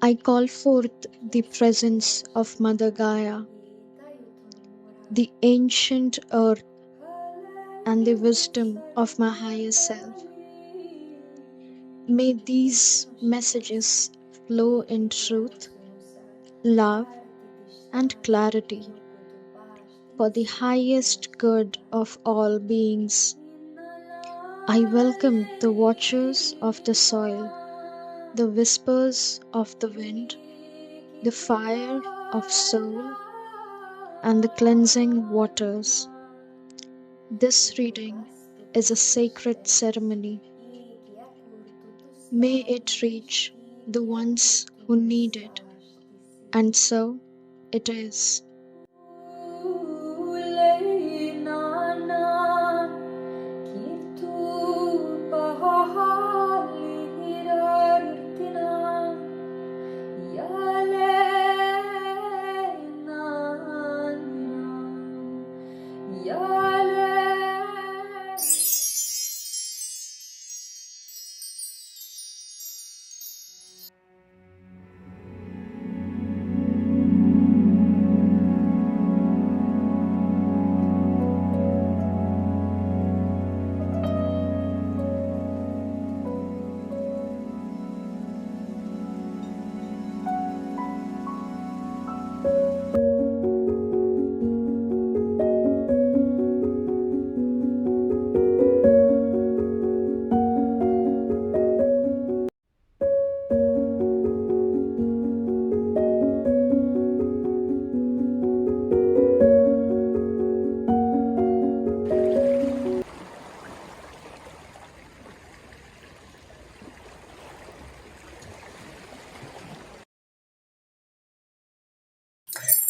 I call forth the presence of Mother Gaia, the ancient earth, and the wisdom of my higher self. May these messages flow in truth, love, and clarity for the highest good of all beings. I welcome the watchers of the soil, the whispers of the wind, the fire of soul, and the cleansing waters. This reading is a sacred ceremony. May it reach the ones who need it, and so it is.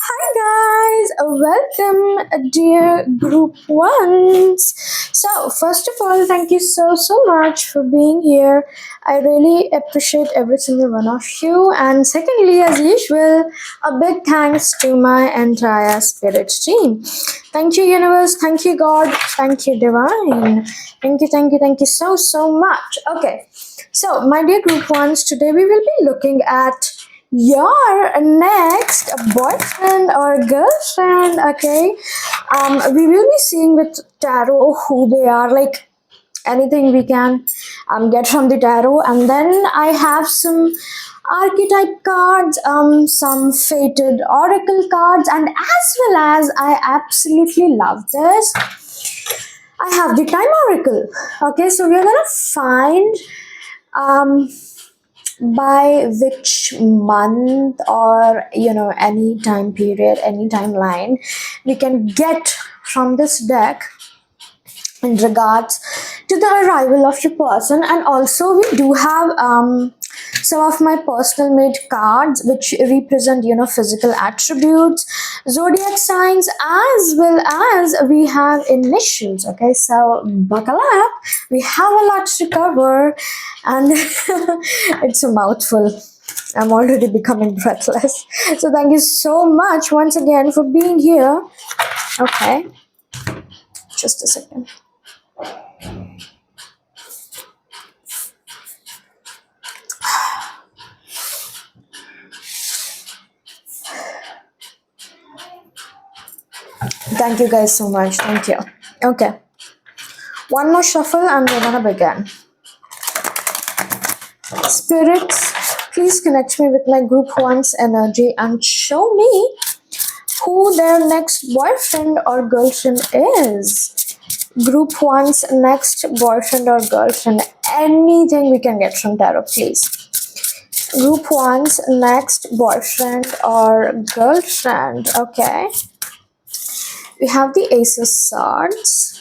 Hi guys, welcome dear group ones. So first of all, thank you so much for being here. I really appreciate every single one of you. And secondly, as usual, a big thanks to my entire spirit team. Thank you universe, thank you God, thank you divine. Thank you so much. Okay, so my dear group ones, today we will be looking at your next boyfriend or girlfriend. Okay, we will be seeing with tarot who they are, like anything we can get from the tarot. And then I have some archetype cards, some fated oracle cards, and as well as I absolutely love this, I have the time oracle. Okay, so we are gonna find um by which month, or any time period, any timeline we can get from this deck in regards to the arrival of your person. And also we do have some of my personal made cards which represent physical attributes, zodiac signs, as well as we have initials. Okay, so buckle up, we have a lot to cover, and it's a mouthful. I'm already becoming breathless. So thank you so much once again for being here. Okay, just a second. Thank you guys so much. Thank you. Okay. One more shuffle and we're gonna begin. Spirits, please connect me with my group one's energy and show me who their next boyfriend or girlfriend is. Group one's next boyfriend or girlfriend. Anything we can get from tarot, please. Group one's next boyfriend or girlfriend. Okay. We have the Ace of Swords.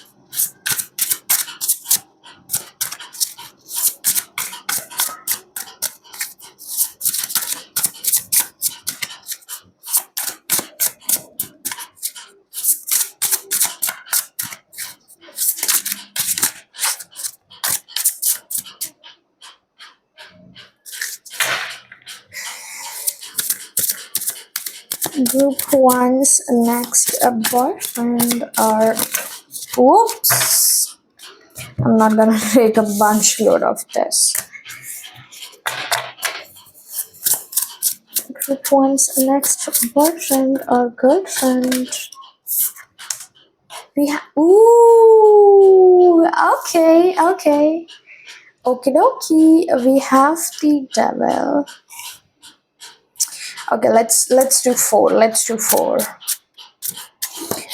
Group one's next boyfriend or whoops, I'm not gonna take a bunch load of this. group one's next boyfriend or girlfriend. Ooh, okay, okay. Okie dokie, we have the devil. Okay, let's do four. Let's do four.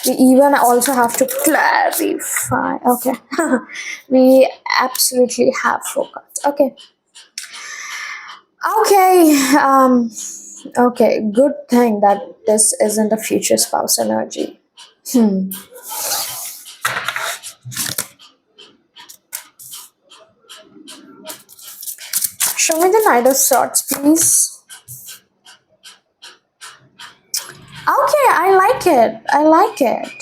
We even also have to clarify. Okay, we absolutely have four cards. Okay, okay, okay. Good thing that this isn't a future spouse energy. Show me the Knight of Swords, please. Okay, I like it. I like it.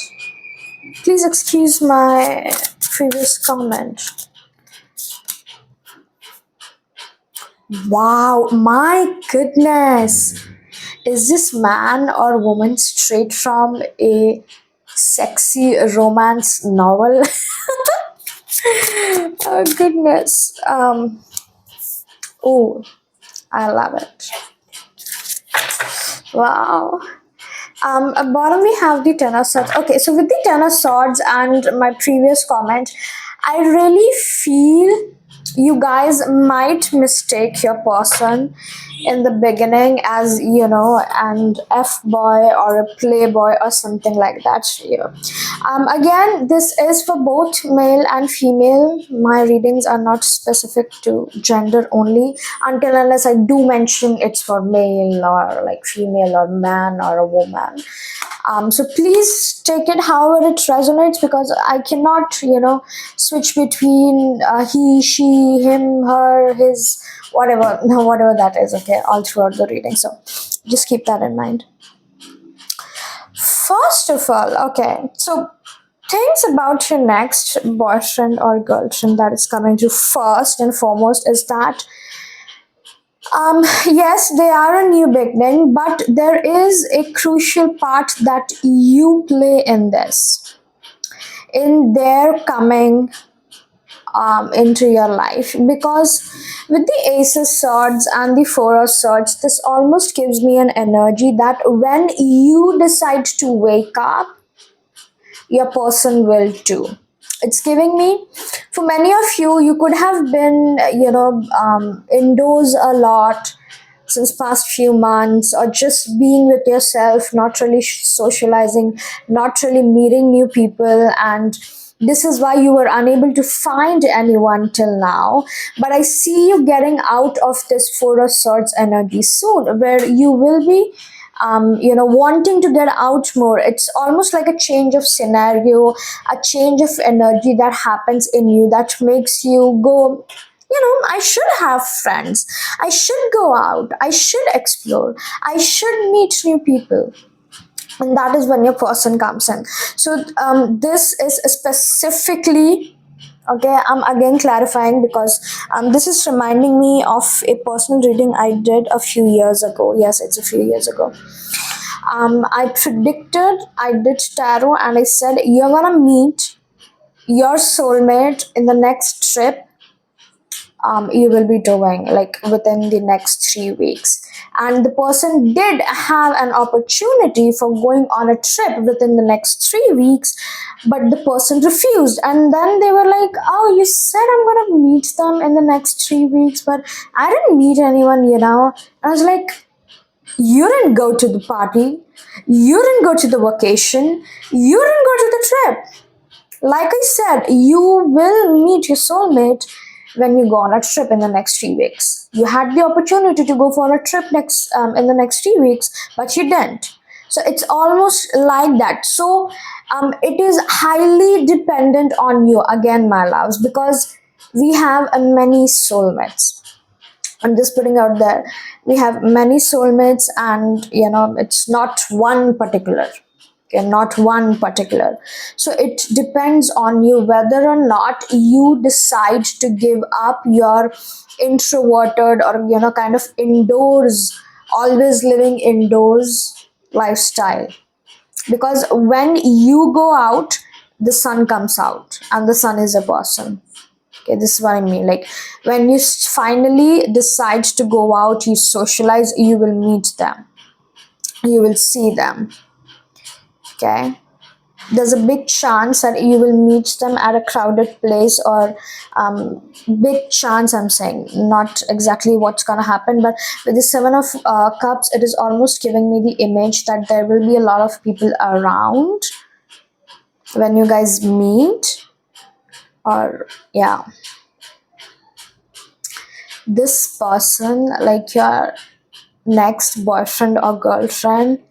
Please excuse my previous comment. Wow, my goodness. Is this man or woman straight from a sexy romance novel? Oh goodness. Oh, I love it. Wow. At bottom we have the Ten of Swords. Okay, so with the Ten of Swords and my previous comment, I really feel you guys might mistake your person in the beginning as, you know, and F boy or a playboy or something like that. Yeah. Again, this is for both male and female. My readings are not specific to gender only until unless I do mention it's for male or like female or man or a woman. So please take it however it resonates, because I cannot, you know, switch between he, she, him, her, his, whatever, whatever that is. Okay, all throughout the reading. So just keep that in mind. First of all, okay, so things about your next boyfriend or girlfriend that is coming to first and foremost is that yes, they are a new beginning, but there is a crucial part that you play in this, in their coming into your life. Because with the Ace of Swords and the Four of Swords, this almost gives me an energy that when you decide to wake up, your person will too. It's giving me, for many of you, you could have been, you know, indoors a lot since past few months, or just being with yourself, not really socializing, not really meeting new people, and this is why you were unable to find anyone till now. But I see you getting out of this Four of Swords energy soon, where you will be you know, wanting to get out more. It's almost like a change of scenario, a change of energy that happens in you that makes you go, you know, I should have friends, I should go out, I should explore, I should meet new people. And that is when your person comes in. So this is specifically, okay, I'm again clarifying because this is reminding me of a personal reading I did a few years ago. Yes, it's a few years ago. I predicted, I did tarot, and I said you're gonna meet your soulmate in the next trip you will be doing, like within the next 3 weeks. And the person did have an opportunity for going on a trip within the next 3 weeks, but the person refused. And then they were like, oh, you said I'm gonna meet them in the next 3 weeks, but I didn't meet anyone, you know. And I was like, you didn't go to the party, you didn't go to the vacation, you didn't go to the trip. Like I said, you will meet your soulmate when you go on a trip in the next 3 weeks. You had the opportunity to go for a trip next in the next 3 weeks, but you didn't. So it's almost like that. So it is highly dependent on you, again, my loves, because we have many soulmates. I'm just putting out there, we have many soulmates, and you know, it's not one particular. Okay, not one particular. So it depends on you whether or not you decide to give up your introverted or, you know, kind of indoors, always living indoors lifestyle. Because when you go out, the sun comes out, and the sun is a person. Okay, this is what I mean. Like when you finally decide to go out, you socialize, you will meet them, you will see them. Okay, there's a big chance that you will meet them at a crowded place, or big chance, I'm saying, not exactly what's gonna happen, but with the Seven of Cups, it is almost giving me the image that there will be a lot of people around when you guys meet. Or yeah, this person, like your next boyfriend or girlfriend,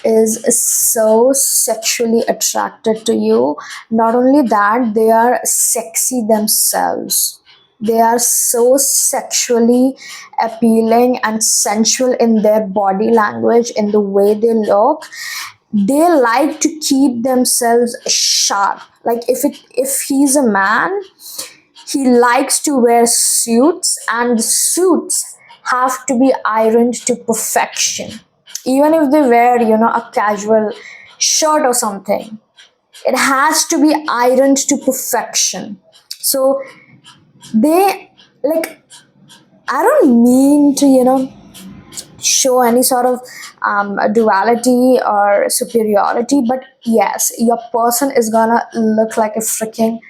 is so sexually attracted to you. Not only that, they are sexy themselves. They are so sexually appealing and sensual in their body language, in the way they look. They like to keep themselves sharp. Like if he's a man, he likes to wear suits, and suits have to be ironed to perfection. Even if they wear, a casual shirt or something, it has to be ironed to perfection. So they, like, I don't mean to, show any sort of duality or superiority, but yes, your person is gonna look like a freaking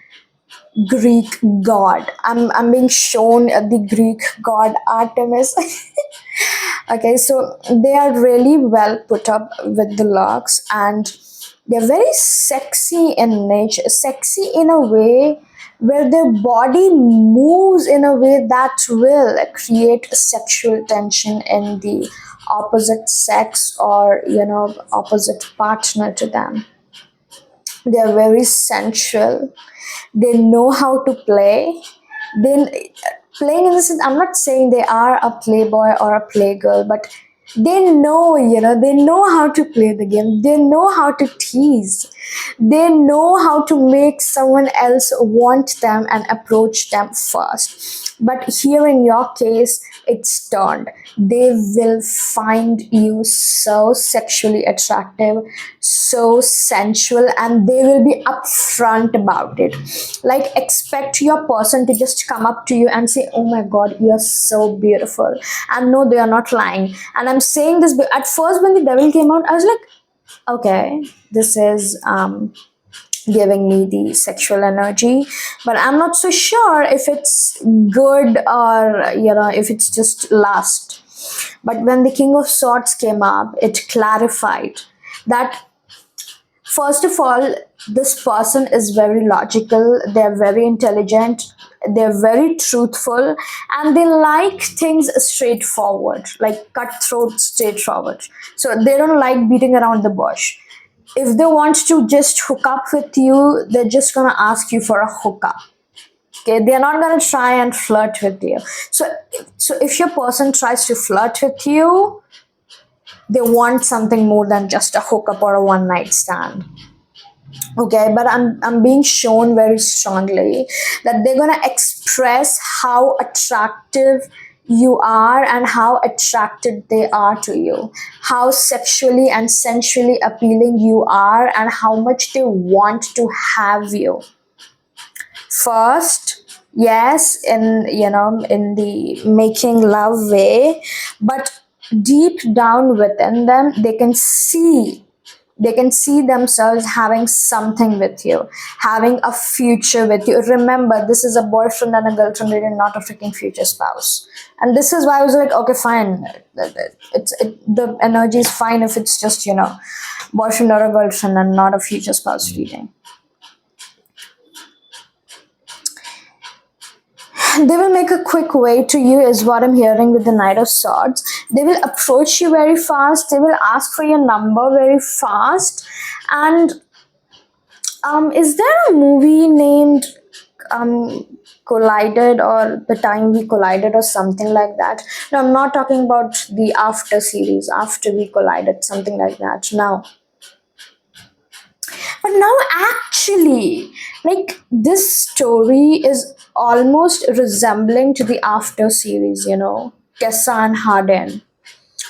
Greek god. I'm being shown the Greek god Artemis. Okay, so they are really well put up with the looks, and they're very sexy in nature, sexy in a way where their body moves in a way that will create sexual tension in the opposite sex, or opposite partner to them. They're very sensual. They know how to play. They playing in the sense, I'm not saying they are a playboy or a playgirl, but they know how to play the game. They know how to tease. They know how to make someone else want them and approach them first. But here in your case, it's turned. They will find you so sexually attractive, so sensual, and they will be upfront about it. Like, expect your person to just come up to you and say, "Oh my god, you're so beautiful." And no, they are not lying. And I'm saying this, at first when the devil came out, I was like, okay, this is giving me the sexual energy, but I'm not so sure if it's good, or if it's just lust. But when the King of Swords came up, it clarified that, first of all, this person is very logical, they're very intelligent, they're very truthful, and they like things straightforward, like cutthroat, straightforward. So they don't like beating around the bush. If they want to just hook up with you, they're just gonna ask you for a hookup. Okay, they're not gonna try and flirt with you. So if your person tries to flirt with you, they want something more than just a hookup or a one night stand. Okay, but I'm being shown very strongly that they're gonna express how attractive you are and how attracted they are to you, how sexually and sensually appealing you are, and how much they want to have you. First, yes, in the making love way, but deep down within them, they can see themselves having something with you, having a future with you. Remember, this is a boyfriend and a girlfriend reading, not a freaking future spouse. And this is why I was like, okay, fine. The energy is fine if it's just, boyfriend or a girlfriend and not a future spouse reading. They will make a quick way to you, is what I'm hearing with the Knight of Swords. They will approach you very fast. They will ask for your number very fast. And is there a movie named Collided, or The Time We Collided, or something like that? No, I'm not talking about the After series, After We Collided, something like that. Now, but now, actually, like, this story is almost resembling to the After series, Tessa and Harden.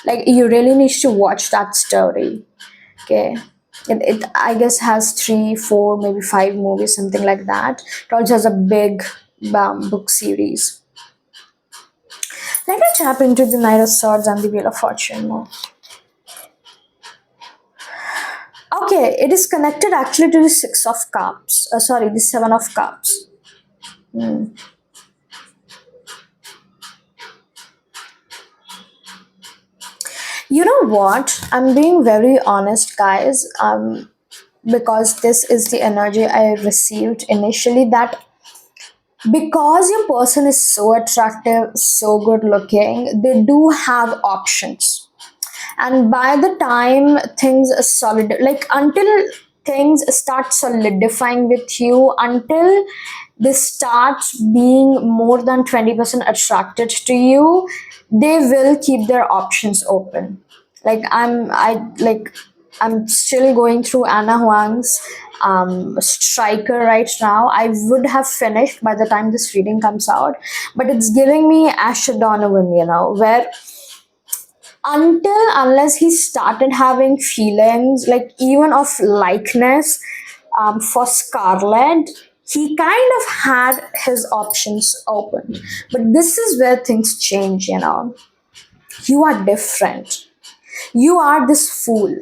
Like, you really need to watch that story. Okay. It I guess has 3, 4, maybe 5 movies, something like that. It also has a big book series. Let me tap into the Knight of Swords and the Wheel of Fortune more. Okay, it is connected actually to the Six of Cups. Sorry, the Seven of Cups. Hmm. You know what? I'm being very honest, guys. Because this is the energy I received initially, that because your person is so attractive, so good looking, they do have options. And by the time things are solid, like until things start solidifying with you, until they start being more than 20% attracted to you, they will keep their options open. Like I'm still going through Anna Huang's striker right now. I would have finished by the time this reading comes out, but it's giving me Asher Donovan, where until unless he started having feelings, like even of likeness, for Scarlett, he kind of had his options open. But this is where things change. You are different. You are this fool.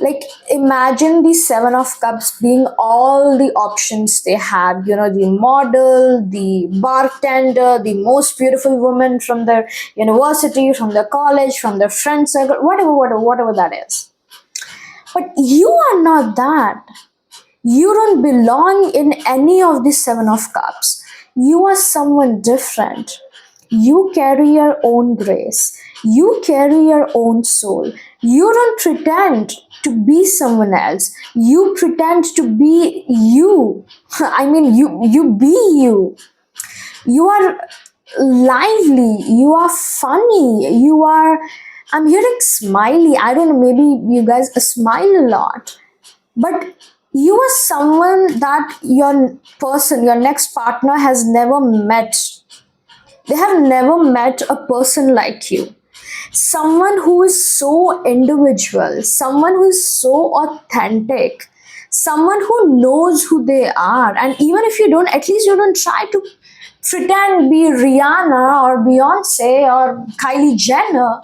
Like, imagine the Seven of Cups being all the options they had. The model, the bartender, the most beautiful woman from their university, from their college, from their friend circle, whatever that is. But you are not that. You don't belong in any of the Seven of Cups. You are someone different. You carry your own grace. You carry your own soul. You don't pretend to be someone else. You pretend to be you. I mean, you be you. You are lively. You are funny. You are. I'm hearing smiley. I don't know. Maybe you guys smile a lot, but you are someone that your next partner has never met. They have never met a person like you. Someone who is so individual, someone who is so authentic, someone who knows who they are. And even if you don't, at least you don't try to pretend be Rihanna or Beyonce or Kylie Jenner.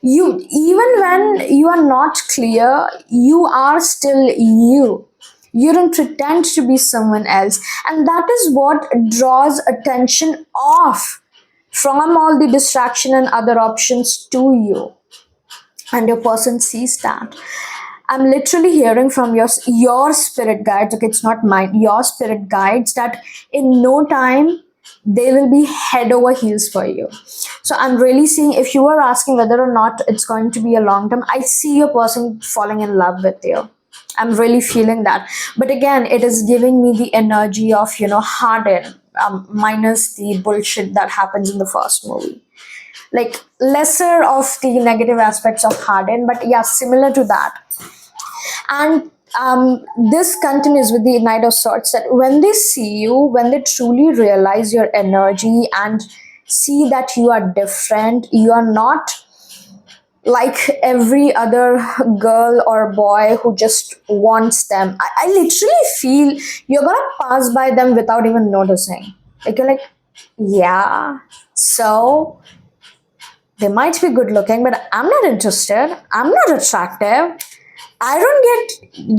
You, even when you are not clear, you are still you. You don't pretend to be someone else. And that is what draws attention off from all the distraction and other options to you. And your person sees that. I'm literally hearing from your spirit guides. Okay, it's not mine. Your spirit guides that in no time they will be head over heels for you. So I'm really seeing, if you are asking whether or not it's going to be a long term, I see your person falling in love with you. I'm really feeling that. But again, it is giving me the energy of, Harden, minus the bullshit that happens in the first movie. Like, lesser of the negative aspects of Harden, but yeah, similar to that. And this continues with the Knight of Swords, that when they see you, when they truly realize your energy and see that you are different, you are not like every other girl or boy who just wants them. I literally feel you're gonna pass by them without even noticing. Like, you're like, yeah, so they might be good looking, but I'm not interested. I'm not attractive. I don't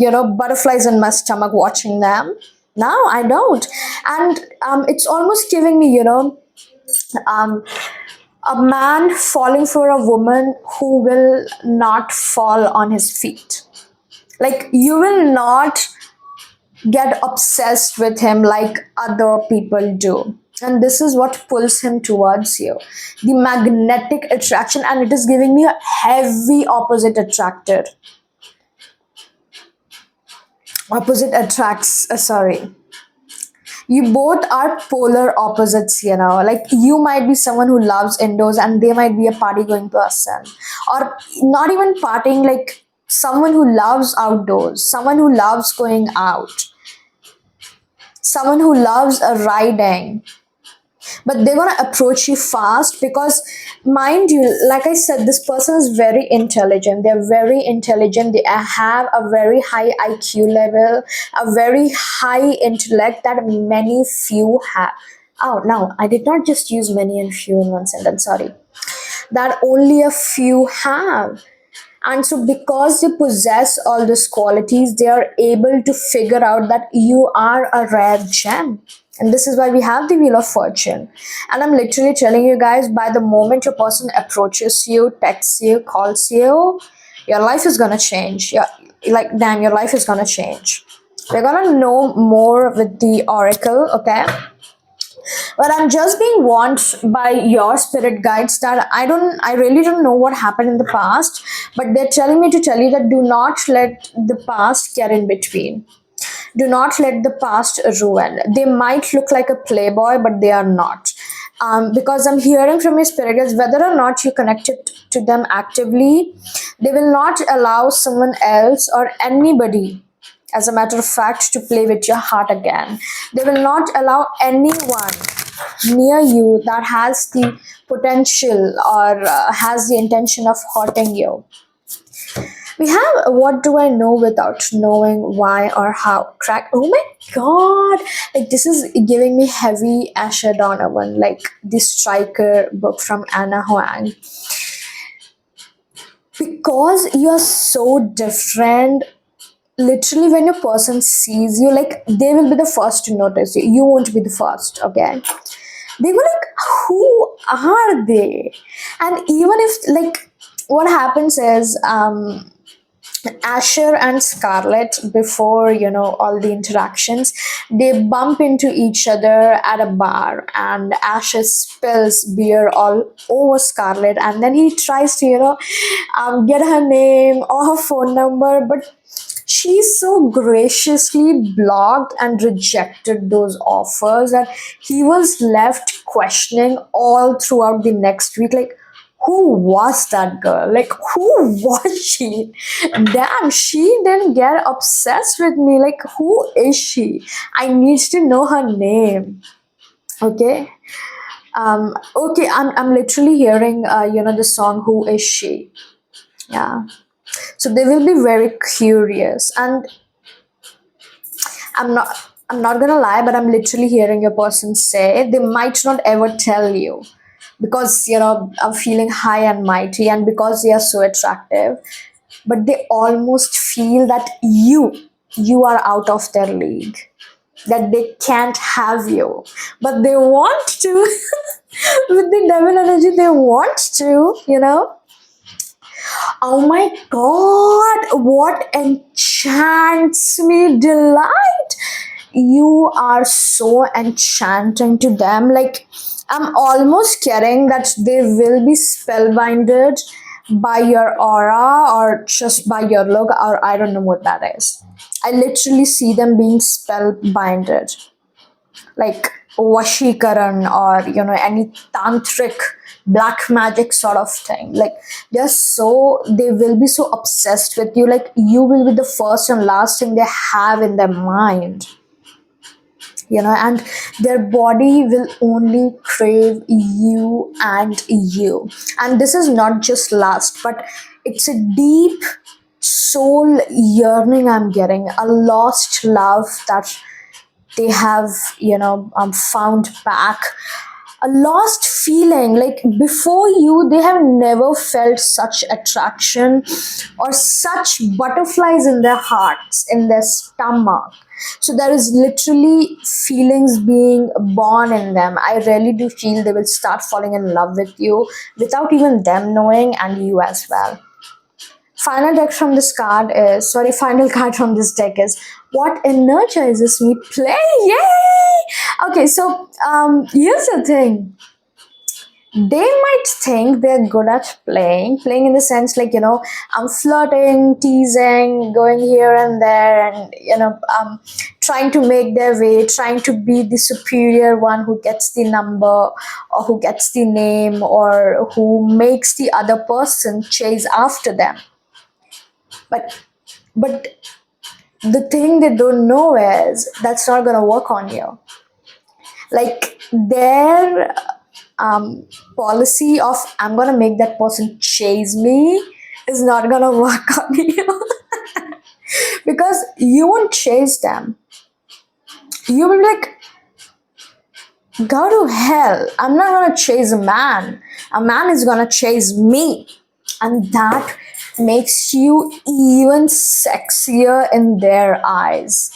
get, butterflies in my stomach watching them. No, I don't. And it's almost giving me, um, a man falling for a woman who will not fall on his feet. Like, you will not get obsessed with him like other people do. And this is what pulls him towards you, the magnetic attraction, and it is giving me a heavy opposite attracts, sorry, you both are polar opposites. Like, you might be someone who loves indoors and they might be a party going person, or not even partying, like someone who loves outdoors, someone who loves going out, someone who loves riding. But they're gonna approach you fast because, mind you, like I said, this person is very intelligent. They're very intelligent. They have a very high IQ level, a very high intellect that many few have. Oh, no, I did not just use many and few in one sentence, sorry. That only a few have. And so, because they possess all these qualities, they are able to figure out that you are a rare gem. And this is why we have the Wheel of Fortune. And I'm literally telling you guys, by the moment your person approaches you, texts you, calls you, your life is gonna change. Like, damn, your life is gonna change. We're gonna know more with the oracle, okay? But I'm just being warned by your spirit guides that I really don't know what happened in the past, but they're telling me to tell you that do not let the past get in between. Do not let the past ruin. They might look like a playboy, but they are not. Because I'm hearing from your spirit guides, whether or not you connected to them actively, they will not allow someone else or anybody, as a matter of fact, to play with your heart again. They will not allow anyone near you that has the potential or has the intention of hurting you. We have what do I know without knowing why or how. Crack. Oh my god! Like, this is giving me heavy Asher Donovan, like the Striker book from Anna Huang. Because you're so different, literally when a person sees you, like, they will be the first to notice you. You won't be the first, okay? They were like, who are they? And even if, like, what happens is, Asher and Scarlett, before all the interactions, they bump into each other at a bar, and Asher spills beer all over Scarlett, and then he tries to get her name or her phone number, but she so graciously blocked and rejected those offers that he was left questioning all throughout the next week, like, who was that girl? Like, who was she? Damn, she didn't get obsessed with me. Like, who is she? I need to know her name. Okay. Okay, I'm literally hearing the song Who Is She? Yeah. So they will be very curious, and I'm not I'm not gonna lie, but I'm literally hearing a person say they might not ever tell you because I'm feeling high and mighty and because they are so attractive, but they almost feel that you are out of their league, that they can't have you, but they want to. With the devil energy, they want to. Oh my god, what enchants me delight. You are so enchanting to them. Like, I'm almost caring that they will be spellbinded by your aura or just by your look, or I don't know what that is. I literally see them being spellbinded, like Washikaran or any tantric black magic sort of thing. Like, they will be so obsessed with you, like you will be the first and last thing they have in their mind, and their body will only crave you and you. And this is not just lust, but it's a deep soul yearning I'm getting, a lost love that they have found back, a lost feeling. Like, before you, they have never felt such attraction or such butterflies in their hearts, in their stomach. So there is literally feelings being born in them. I really do feel they will start falling in love with you without even them knowing, and you as well. Final card from this deck is what energizes me. Play. Yay. Okay, so here's the thing. They might think they're good at playing in the sense, like, I'm flirting, teasing, going here and there, and trying to make their way, trying to be the superior one who gets the number or who gets the name or who makes the other person chase after them. But the thing they don't know is that's not gonna work on you. Like, their policy of I'm gonna make that person chase me is not gonna work on you. Because you won't chase them. You will be like, go to hell. I'm not gonna chase a man. A man is gonna chase me. And that makes you even sexier in their eyes.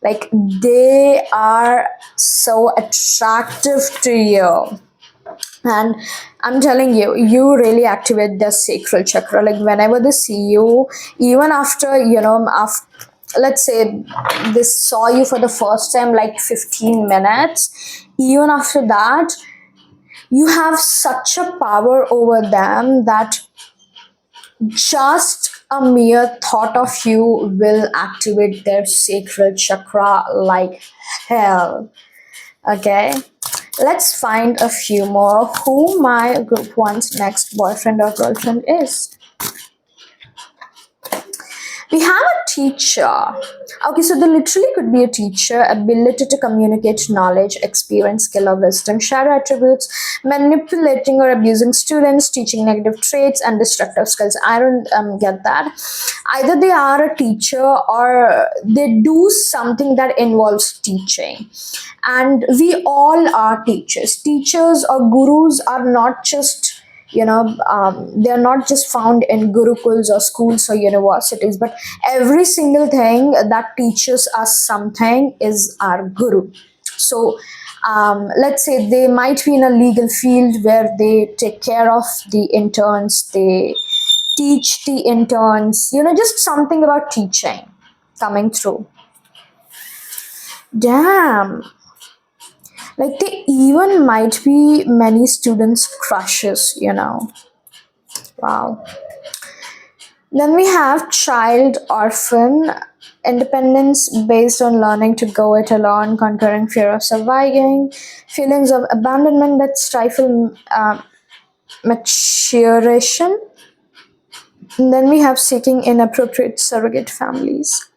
Like they are so attractive to you. And I'm telling you, you really activate the sacral chakra. Like whenever they see you, even after, after, let's say they saw you for the first time like 15 minutes, even after that, you have such a power over them that just a mere thought of you will activate their sacral chakra like hell. Okay, let's find a few more who my group one's next boyfriend or girlfriend is. We have a teacher. Okay, so they literally could be a teacher, ability to communicate knowledge, experience, skill, or wisdom, shadow attributes, manipulating or abusing students, teaching negative traits, and destructive skills. I don't get that. Either they are a teacher or they do something that involves teaching. And we all are teachers. Teachers or gurus are not just they're not just found in gurukuls or schools or universities, but every single thing that teaches us something is our guru. So let's say they might be in a legal field where they take care of the interns, they teach the interns, just something about teaching coming through. Damn, like they even might be many students crushes. Wow. Then we have child orphan, independence based on learning to go it alone, conquering fear of surviving, feelings of abandonment that stifle maturation. And then we have seeking inappropriate surrogate families.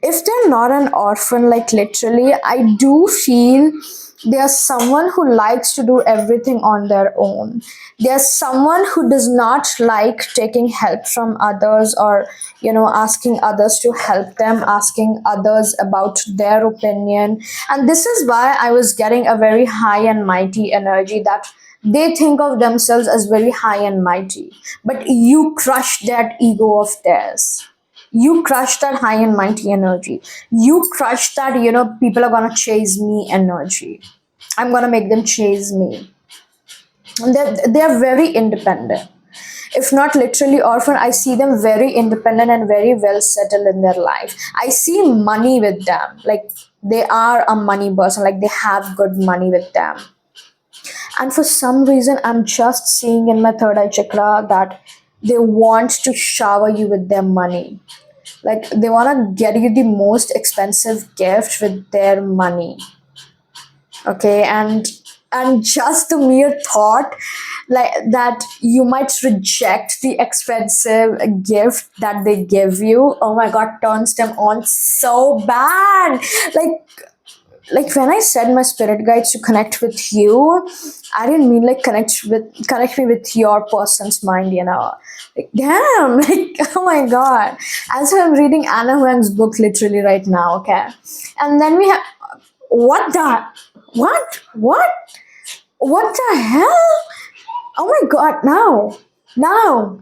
If they're not an orphan, like literally, I do feel they are someone who likes to do everything on their own. They are someone who does not like taking help from others, or asking others to help them, asking others about their opinion. And this is why I was getting a very high and mighty energy, that they think of themselves as very high and mighty, but you crush that ego of theirs. You crush that high and mighty energy. You crush that people are gonna chase me energy. I'm gonna make them chase me. And they're very independent. If not literally orphan, I see them very independent and very well settled in their life. I see money with them, like they are a money person, like they have good money with them. And for some reason, I'm just seeing in my third eye chakra that they want to shower you with their money. Like they want to get you the most expensive gift with their money. Okay, and just the mere thought like that you might reject the expensive gift that they give you, oh my god, turns them on so bad. Like when I said my spirit guides to connect with you, I didn't mean like connect me with your person's mind. Like damn, like oh my god. As I'm reading Anna Huang's book literally right now, okay? And then we have what the what? What the hell? Oh my god, now. Now.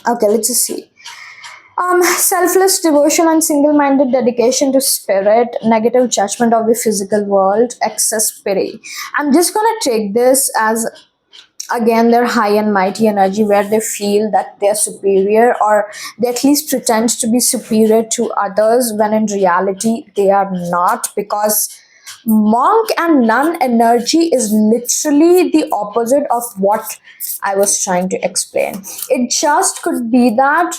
Okay, let's just see. Selfless devotion and single-minded dedication to spirit, negative judgment of the physical world, excess pity. I'm just gonna take this as again their high and mighty energy, where they feel that they're superior, or they at least pretend to be superior to others when in reality they are not, because monk and nun energy is literally the opposite of what I was trying to explain. It just could be that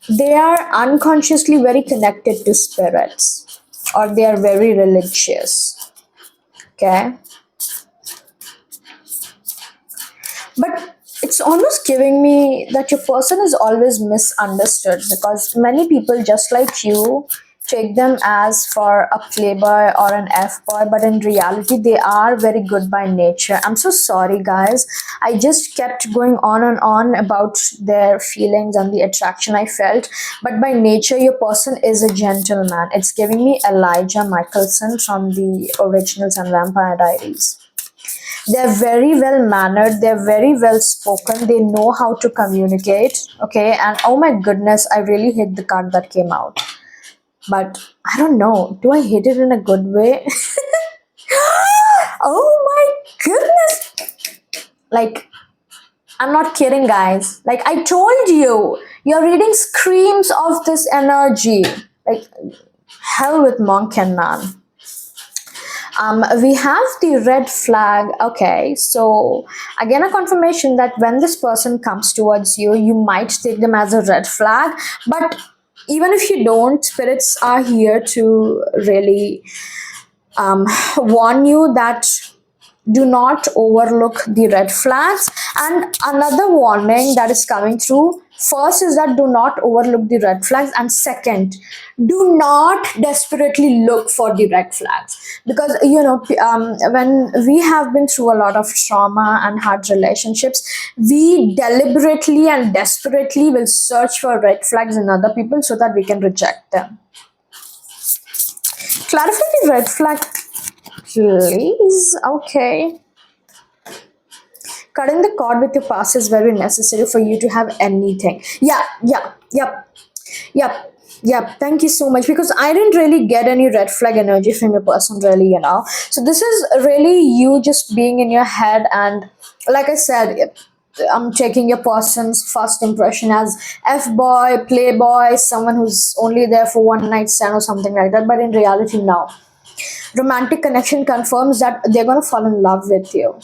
they are unconsciously very connected to spirits, or they are very religious. Okay, but it's almost giving me that your person is always misunderstood, because many people just like you take them as for a playboy or an f-boy, but in reality they are very good by nature. I'm so sorry guys, I just kept going on and on about their feelings and the attraction I felt, but by nature your person is a gentleman. It's giving me Elijah Michelson from the Originals and Vampire Diaries. They're very well mannered, they're very well spoken, they know how to communicate. Okay, and oh my goodness, I really hate the card that came out, but I don't know, do I hate it in a good way? Oh my goodness, like, I'm not kidding guys, like I told you, your reading screams of this energy. Like, hell with monk and nun. We have the red flag. Okay, so again, a confirmation that when this person comes towards you, you might take them as a red flag. But even if you don't, spirits are here to really warn you that do not overlook the red flags. And another warning that is coming through, first is that do not overlook the red flags, and second, do not desperately look for the red flags, because when we have been through a lot of trauma and hard relationships, we deliberately and desperately will search for red flags in other people so that we can reject them. Clarify the red flag, please. Okay. Cutting the cord with your past is very necessary for you to have anything. Yep. Thank you so much, because I didn't really get any red flag energy from your person, really, So this is really you just being in your head, and like I said, I'm taking your person's first impression as F-boy, playboy, someone who's only there for one night stand or something like that. But in reality, now, romantic connection confirms that they're gonna fall in love with you.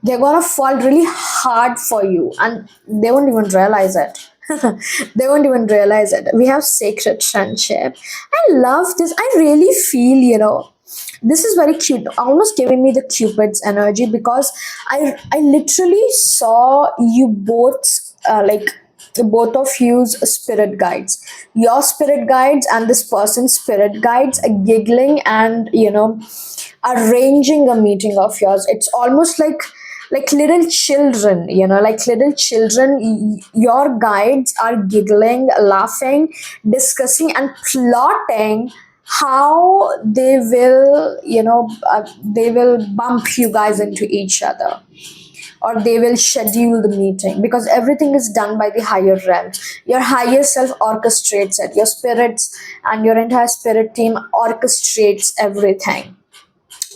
They're gonna fall really hard for you, and they won't even realize it. They won't even realize it. We have sacred friendship. I love this. I really feel, this is very cute, almost giving me the Cupid's energy, because I literally saw you both, like both of you's spirit guides, your spirit guides and this person's spirit guides, giggling and arranging a meeting of yours. It's almost like little children, like little children. Your guides are giggling, laughing, discussing and plotting how they will bump you guys into each other, or they will schedule the meeting, because everything is done by the higher realms. Your higher self orchestrates it, your spirits and your entire spirit team orchestrates everything.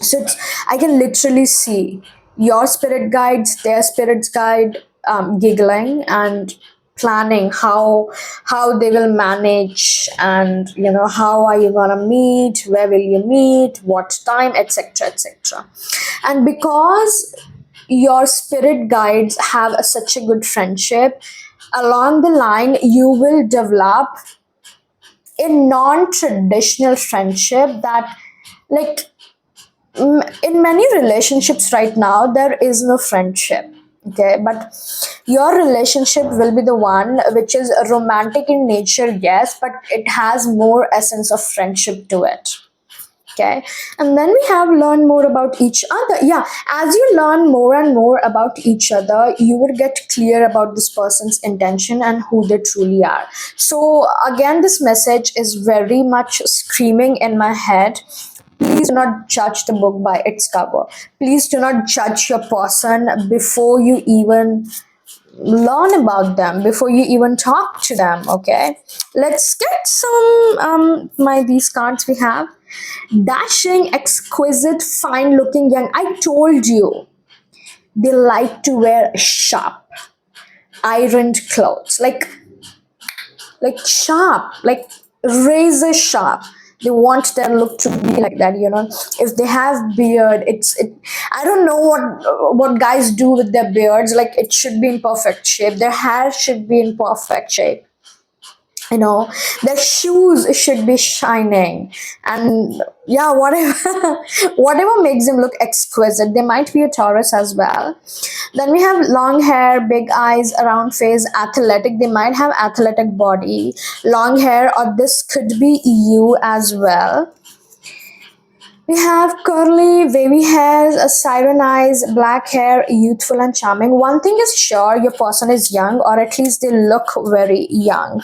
So I can literally see your spirit guides, their spirits guide, giggling and planning how they will manage, and how are you gonna meet, where will you meet, what time, etc, etc. And because your spirit guides have such a good friendship, along the line you will develop a non-traditional friendship that, like, in many relationships right now there is no friendship. Okay, but your relationship will be the one which is romantic in nature, yes, but it has more essence of friendship to it. Okay, and then we have learn more about each other. Yeah, as you learn more and more about each other, you will get clear about this person's intention and who they truly are. So again, this message is very much screaming in my head. Please do not judge the book by its cover. Please do not judge your person before you even learn about them, before you even talk to them. Okay, let's get some my these cards we have. Dashing, exquisite, fine looking young. I told you, they like to wear sharp ironed clothes, like sharp, like razor sharp. They want their look to be like that. If they have beard, I don't know what guys do with their beards. Like, it should be in perfect shape, their hair should be in perfect shape. you know, their shoes should be shining, and yeah, whatever whatever makes them look exquisite. They might be a Taurus as well. Then we have long hair, big eyes, round face, athletic. They might have athletic body, long hair, or this could be you as well. We have curly, wavy hairs, siren eyes, black hair, youthful and charming. One thing is sure, your person is young, or at least they look very young.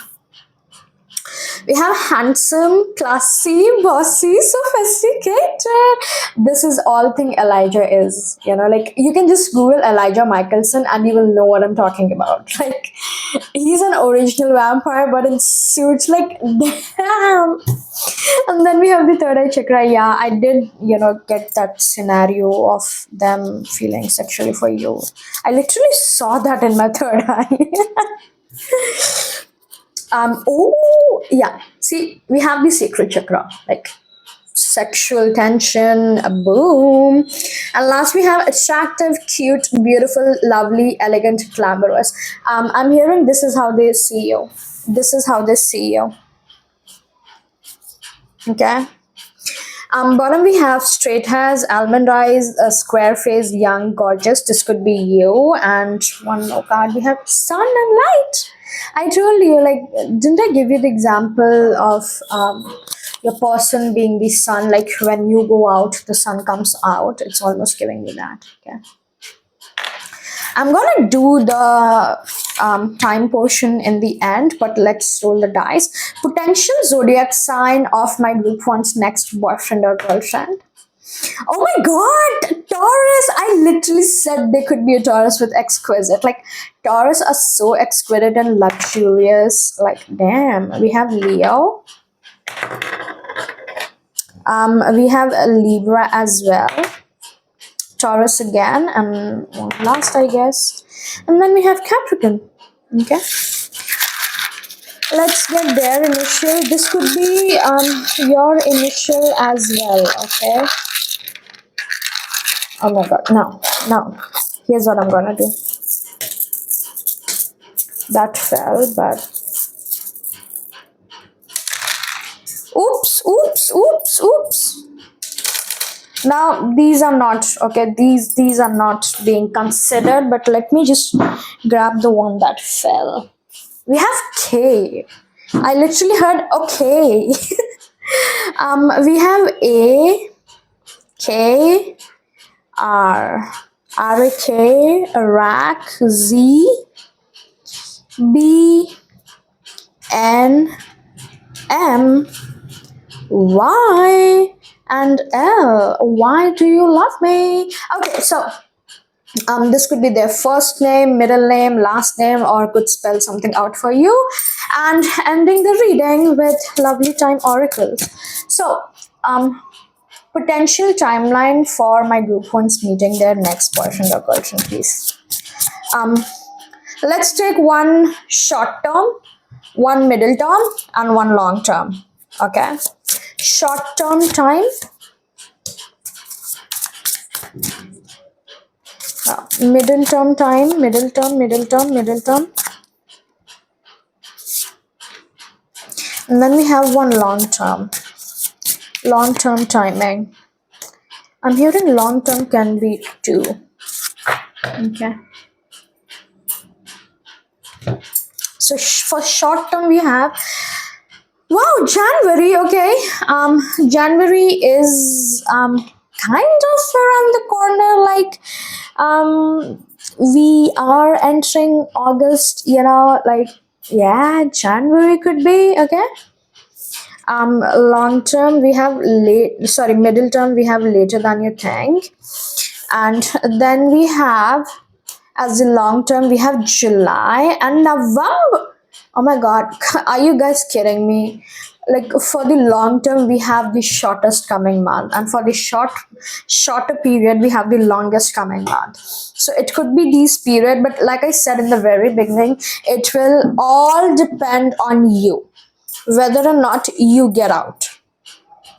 We have handsome, classy, bossy, sophisticated. This is all thing Elijah is. You know, like you can just Google Elijah Michelson and you will know what I'm talking about. Like he's an original vampire, but in suits. Like damn. And then we have the third eye chakra. Yeah, I did, get that scenario of them feeling sexually for you. I literally saw that in my third eye. Oh yeah, see, we have the sacral chakra, like sexual tension, a boom. And last we have attractive, cute, beautiful, lovely, elegant, glamorous. I'm hearing this is how they see you. This is how they see you. Okay. Bottom we have straight hairs, almond eyes, a square face, young, gorgeous. This could be you. And one more card we have sun and light. I told you, like, didn't I give you the example of your person being the sun? Like when you go out, the sun comes out. It's almost giving you that. Okay. I'm gonna do the time portion in the end, but let's roll the dice. Potential zodiac sign of my group one's next boyfriend or girlfriend. Oh my god, Taurus! I literally said they could be a Taurus with exquisite. Like, Taurus are so exquisite and luxurious. Like, damn. We have Leo. We have Libra as well. Taurus again, and one last, I guess. And then we have Capricorn. Okay. Let's get their initial. This could be your initial as well. Okay. Oh my god. No. Here's what I'm gonna do. That fell, but oops. Now these are not okay. These are not being considered. But let me just grab the one that fell. We have K. I literally heard okay. We have A, K, R, R-A-K, Rack, Z, B, N, M, Y, and L. Why do you love me? Okay, so this could be their first name, middle name, last name, or could spell something out for you. And ending the reading with lovely time oracles. So, potential timeline for my group ones meeting their next boyfriend or girlfriend, please. Let's take one short term, one middle term, and one long term. Okay. Short term time. Middle term time, middle term. And then we have one long term timing. I'm hearing long term can be 2. Okay. So for short term we have, wow, January. Okay. January is kind of around the corner. Like we are entering August, like, yeah, January could be. Okay. Long term we have middle term we have later than you think. And then we have, as the long term, we have July and November. Oh my god, are you guys kidding me? Like, for the long term we have the shortest coming month, and for the shorter period we have the longest coming month. So it could be this period, but like I said in the very beginning, it will all depend on you, whether or not you get out.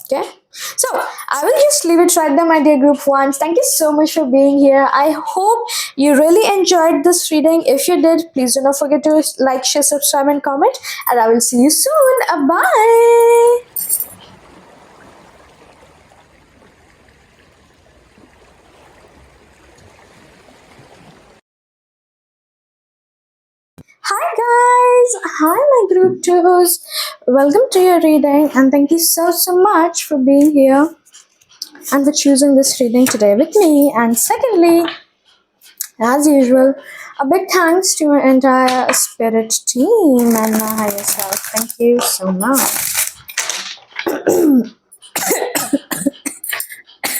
Okay. So I will just leave it right there, my dear group ones. Thank you so much for being here. I hope you really enjoyed this reading. If you did, please do not forget to like, share, subscribe, and comment. And I will see you soon. Bye. Hi guys, hi my group twos. Welcome to your reading, and thank you so much for being here and for choosing this reading today with me. And secondly, as usual, a big thanks to my entire spirit team and my higher self. Thank you so much.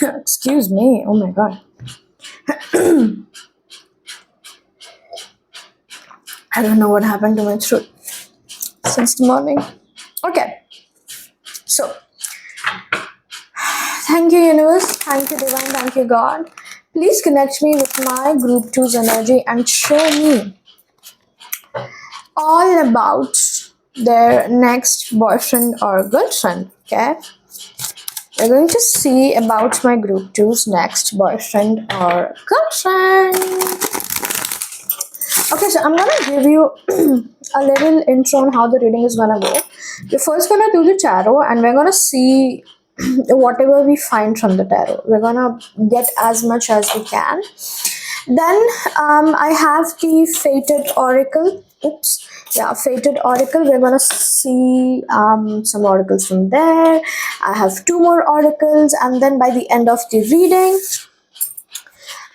Excuse me. Oh my god. I don't know what happened to my throat since the morning. Okay. So, thank you, universe. Thank you, divine. Thank you, God. Please connect me with my group two's energy and show me all about their next boyfriend or girlfriend. Okay. We're going to see about my group two's next boyfriend or girlfriend. Okay, so I'm gonna give you a little intro on how the reading is gonna go. We're first gonna do the tarot and we're gonna see whatever we find from the tarot. We're gonna get as much as we can. Then I have the fated oracle. Oops, yeah, fated oracle. We're gonna see some oracles from there. I have two more oracles, and then by the end of the reading,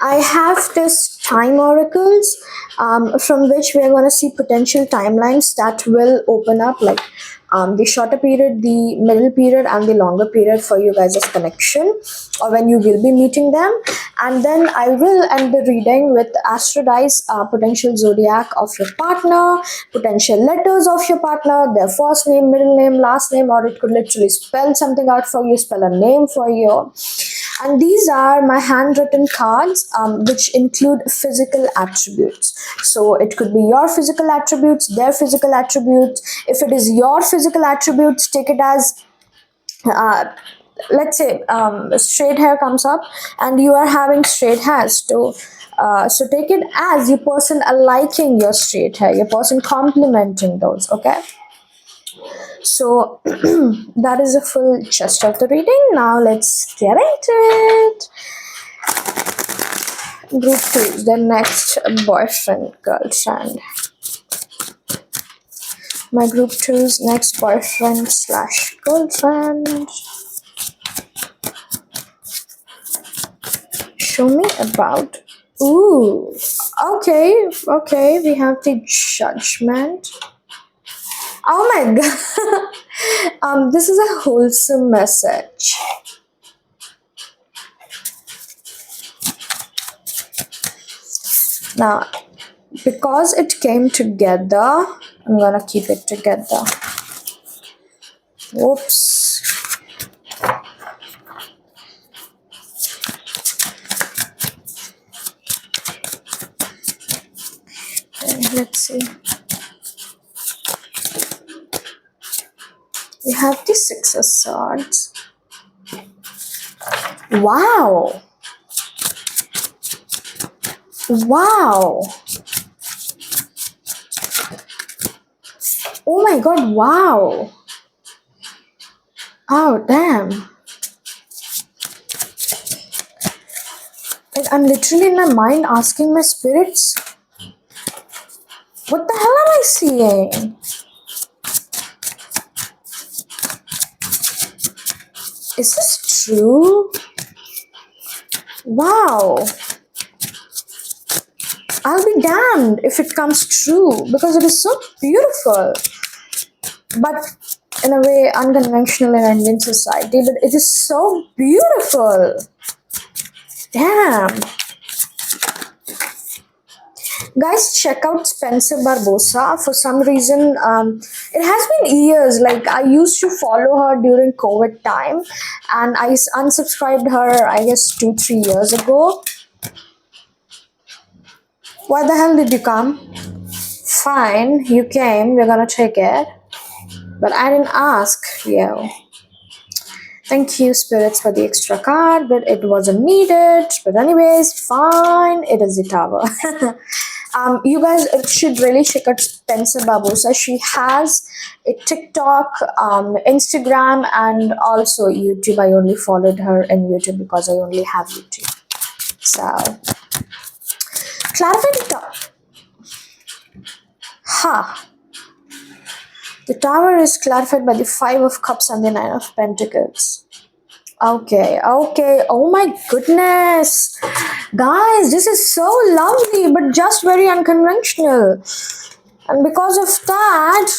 I have this time oracles from which we are going to see potential timelines that will open up, like the shorter period, the middle period, and the longer period for you guys' connection, or when you will be meeting them. And then I will end the reading with astrodice potential zodiac of your partner, potential letters of your partner, their first name, middle name, last name, or it could literally spell something out for you, spell a name for you. And these are my handwritten cards, which include physical attributes. So it could be your physical attributes, their physical attributes. If it is your physical attributes, take it as uh, let's say straight hair comes up and you are having straight hairs. So take it as your person liking your straight hair, your person complimenting those. Okay. So that is a full gist of the reading. Now let's get into it. Group 2, the next boyfriend, girlfriend. My group 2's next boyfriend slash girlfriend. Show me about. Ooh, okay, we have the judgment. Oh my god. This is a wholesome message. Now, because it came together, I'm gonna keep it together. Whoops. Okay, let's see. We have the Six of Swords. Wow. Wow. Oh my god, wow. Oh, damn. Like, I'm literally in my mind asking my spirits, what the hell am I seeing? Is this true? Wow. I'll be damned if it comes true because it is so beautiful. But in a way unconventional in Indian society, but it is so beautiful. Damn. Guys, check out Spencer Barbosa. For some reason, it has been years. Like, I used to follow her during COVID time, and I unsubscribed her, I guess, 2-3 years ago. Why the hell did you come? Fine, you came. We're gonna take it. But I didn't ask you. Thank you, spirits, for the extra card, but it wasn't needed. But anyways, fine. It is the tower. You guys should really check out Spencer Babosa. She has a TikTok, Instagram, and also YouTube. I only followed her in YouTube because I only have YouTube. So, clarify the tower. Ha! The tower is clarified by the Five of Cups and the Nine of Pentacles. Okay, okay. Oh my goodness. Guys, this is so lovely, but just very unconventional. And because of that,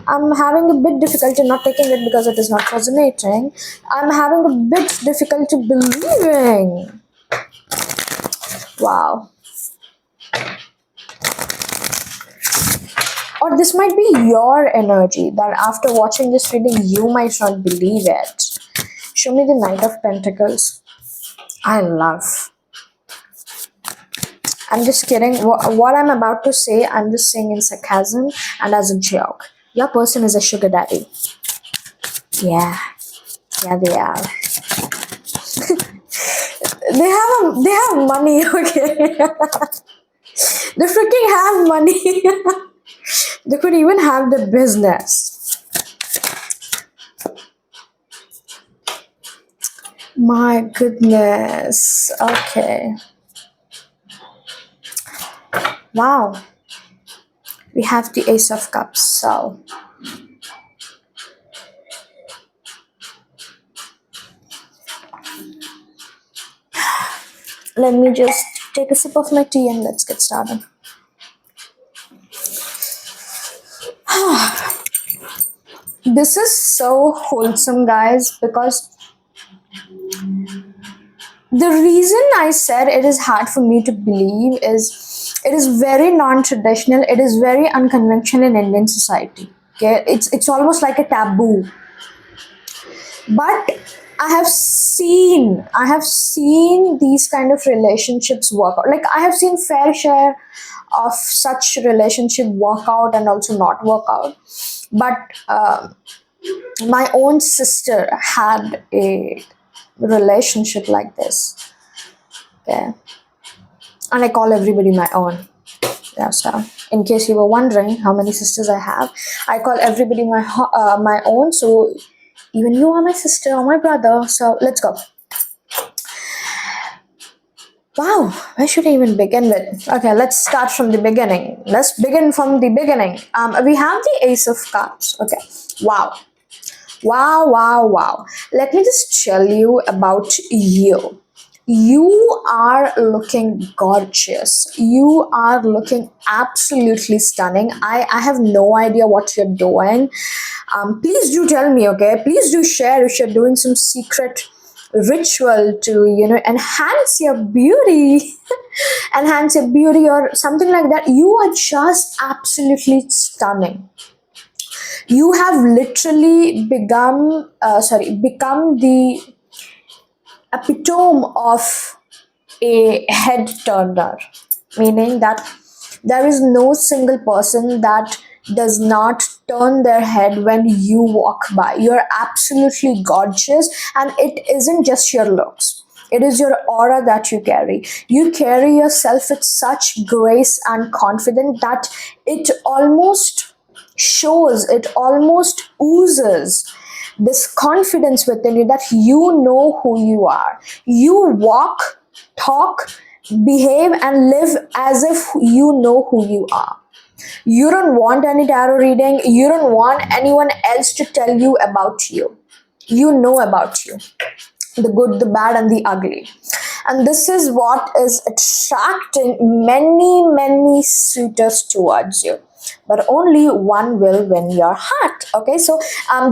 I'm having a bit difficulty not taking it because it is not resonating. I'm having a bit difficulty believing. Wow. Or this might be your energy that after watching this reading, you might not believe it. Show me the Knight of Pentacles. I love. I'm just kidding. What I'm about to say, I'm just saying in sarcasm and as a joke. Your person is a sugar daddy. Yeah. Yeah, they are. They have money, okay? They freaking have money. They could even have the business. My goodness. Okay. Wow. We have the Ace of Cups, so let me just take a sip of my tea and let's get started. This is so wholesome, guys, because the reason I said it is hard for me to believe is it is very non-traditional, it is very unconventional in Indian society. Okay, it's almost like a taboo. But I have seen these kind of relationships work out. Like I have seen fair share of such relationship work out and also not work out. But my own sister had a relationship like this. Okay, and I call everybody my own. Yeah, so in case you were wondering how many sisters I have, I call everybody my own. So even you are my sister or my brother. So let's go. Wow, where should I even begin with? Okay, let's start from the beginning. Let's begin from the beginning. We have the Ace of Cups. Okay, wow. Wow, wow, wow. Let me just tell you about you. You are looking gorgeous. You are looking absolutely stunning. I have no idea what you're doing. Please do tell me, okay? Please do share if you're doing some secret ritual to, enhance your beauty. Enhance your beauty or something like that. You are just absolutely stunning. You have literally become the epitome of a head turner, meaning that there is no single person that does not turn their head when you walk by. You're absolutely gorgeous, and it isn't just your looks. It is your aura that you carry. You carry yourself with such grace and confidence that it almost shows, it almost oozes this confidence within you that you know who you are. You walk, talk, behave, and live as if you know who you are. You don't want any tarot reading, you don't want anyone else to tell you about you. You know about you, the good, the bad, and the ugly. And this is what is attracting many, many suitors towards you. But only one will win your heart. Okay, so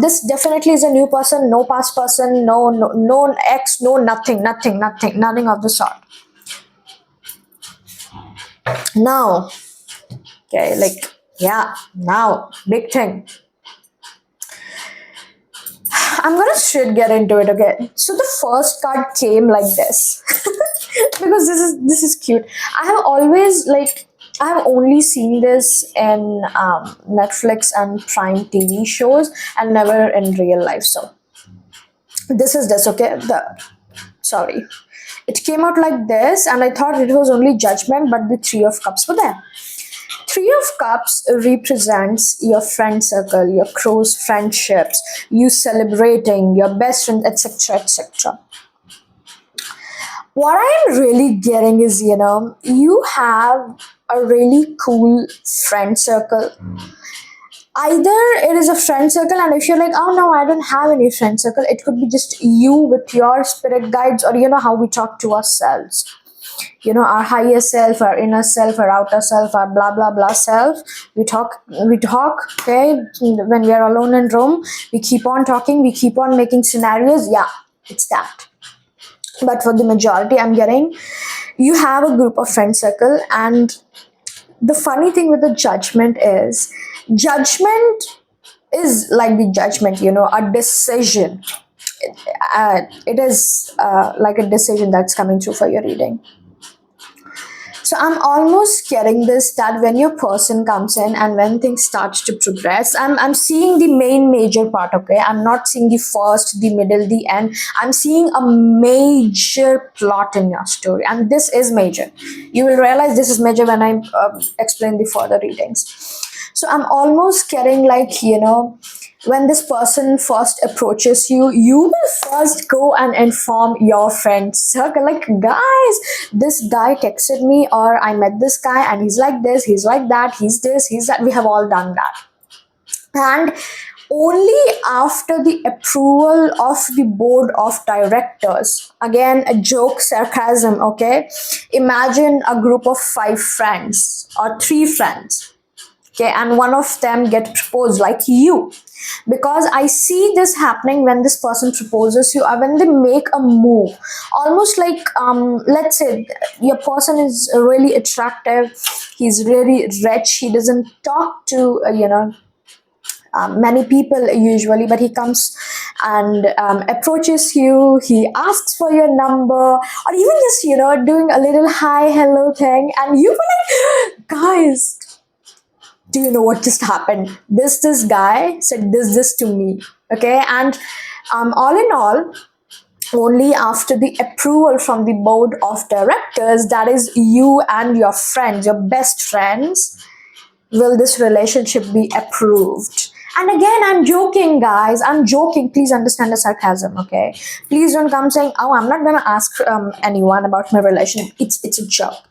this definitely is a new person, no past person, no ex, no nothing of the sort. Now, okay, now, big thing. I'm gonna straight get into it, okay? So the first card came like this. Because this is cute. I have only seen this in Netflix and Prime TV shows and never in real life. So This is this, okay? Sorry. It came out like this, and I thought it was only judgment, but the Three of Cups were there. Three of Cups represents your friend circle, your close friendships, you celebrating, your best friend, etc., etc. What I'm really getting is, you have a really cool friend circle. Either it is a friend circle, and if you're like, oh no, I don't have any friend circle, it could be just you with your spirit guides, or how we talk to ourselves. Our higher self, our inner self, our outer self, our blah blah blah self. We talk, okay? When we are alone in room, we keep on talking, we keep on making scenarios. Yeah, it's that. But for the majority, I'm getting, you have a group of friend circle. And the funny thing with the judgment is like the judgment, a decision. It is like a decision that's coming through for your reading. So I'm almost getting this, that when your person comes in and when things start to progress, I'm seeing the main major part, okay? I'm not seeing the first, the middle, the end. I'm seeing a major plot in your story, and this is major. You will realize this is major when I explain the further readings. So I'm almost getting like, when this person first approaches you, you will first go and inform your friend circle, like, guys, this guy texted me, or I met this guy and he's like this, he's like that, he's this, he's that. We have all done that. And only after the approval of the board of directors, again, a joke, sarcasm, okay? Imagine a group of 5 friends or 3 friends, okay, and one of them get proposed, like you. Because I see this happening when this person proposes you, or when they make a move, almost like, let's say your person is really attractive, he's really rich, he doesn't talk to many people usually, but he comes and approaches you, he asks for your number, or even just doing a little hi hello thing, and you were like, guys, do you know what just happened? This guy said this to me, okay? And all in all, only after the approval from the board of directors, that is you and your friends, your best friends, will this relationship be approved. And again, I'm joking, guys, I'm joking, please understand the sarcasm, okay? Please don't come saying, oh, I'm not gonna ask anyone about my relationship. It's a joke,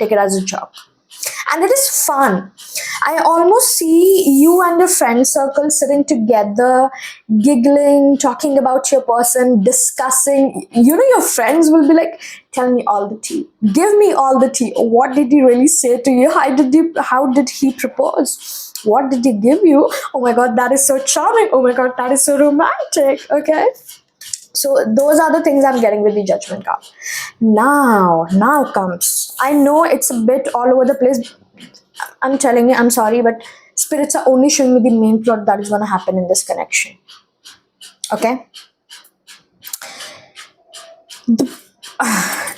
take it as a joke. And it is fun. I almost see you and your friend circle sitting together, giggling, talking about your person, discussing. Your friends will be like, tell me all the tea. Give me all the tea. What did he really say to you? How did he propose? What did he give you? Oh my god, that is so charming. Oh my god, that is so romantic. Okay? So those are the things I'm getting with the judgment card. Now comes. I know it's a bit all over the place. I'm telling you, I'm sorry, but spirits are only showing me the main plot that is going to happen in this connection. Okay?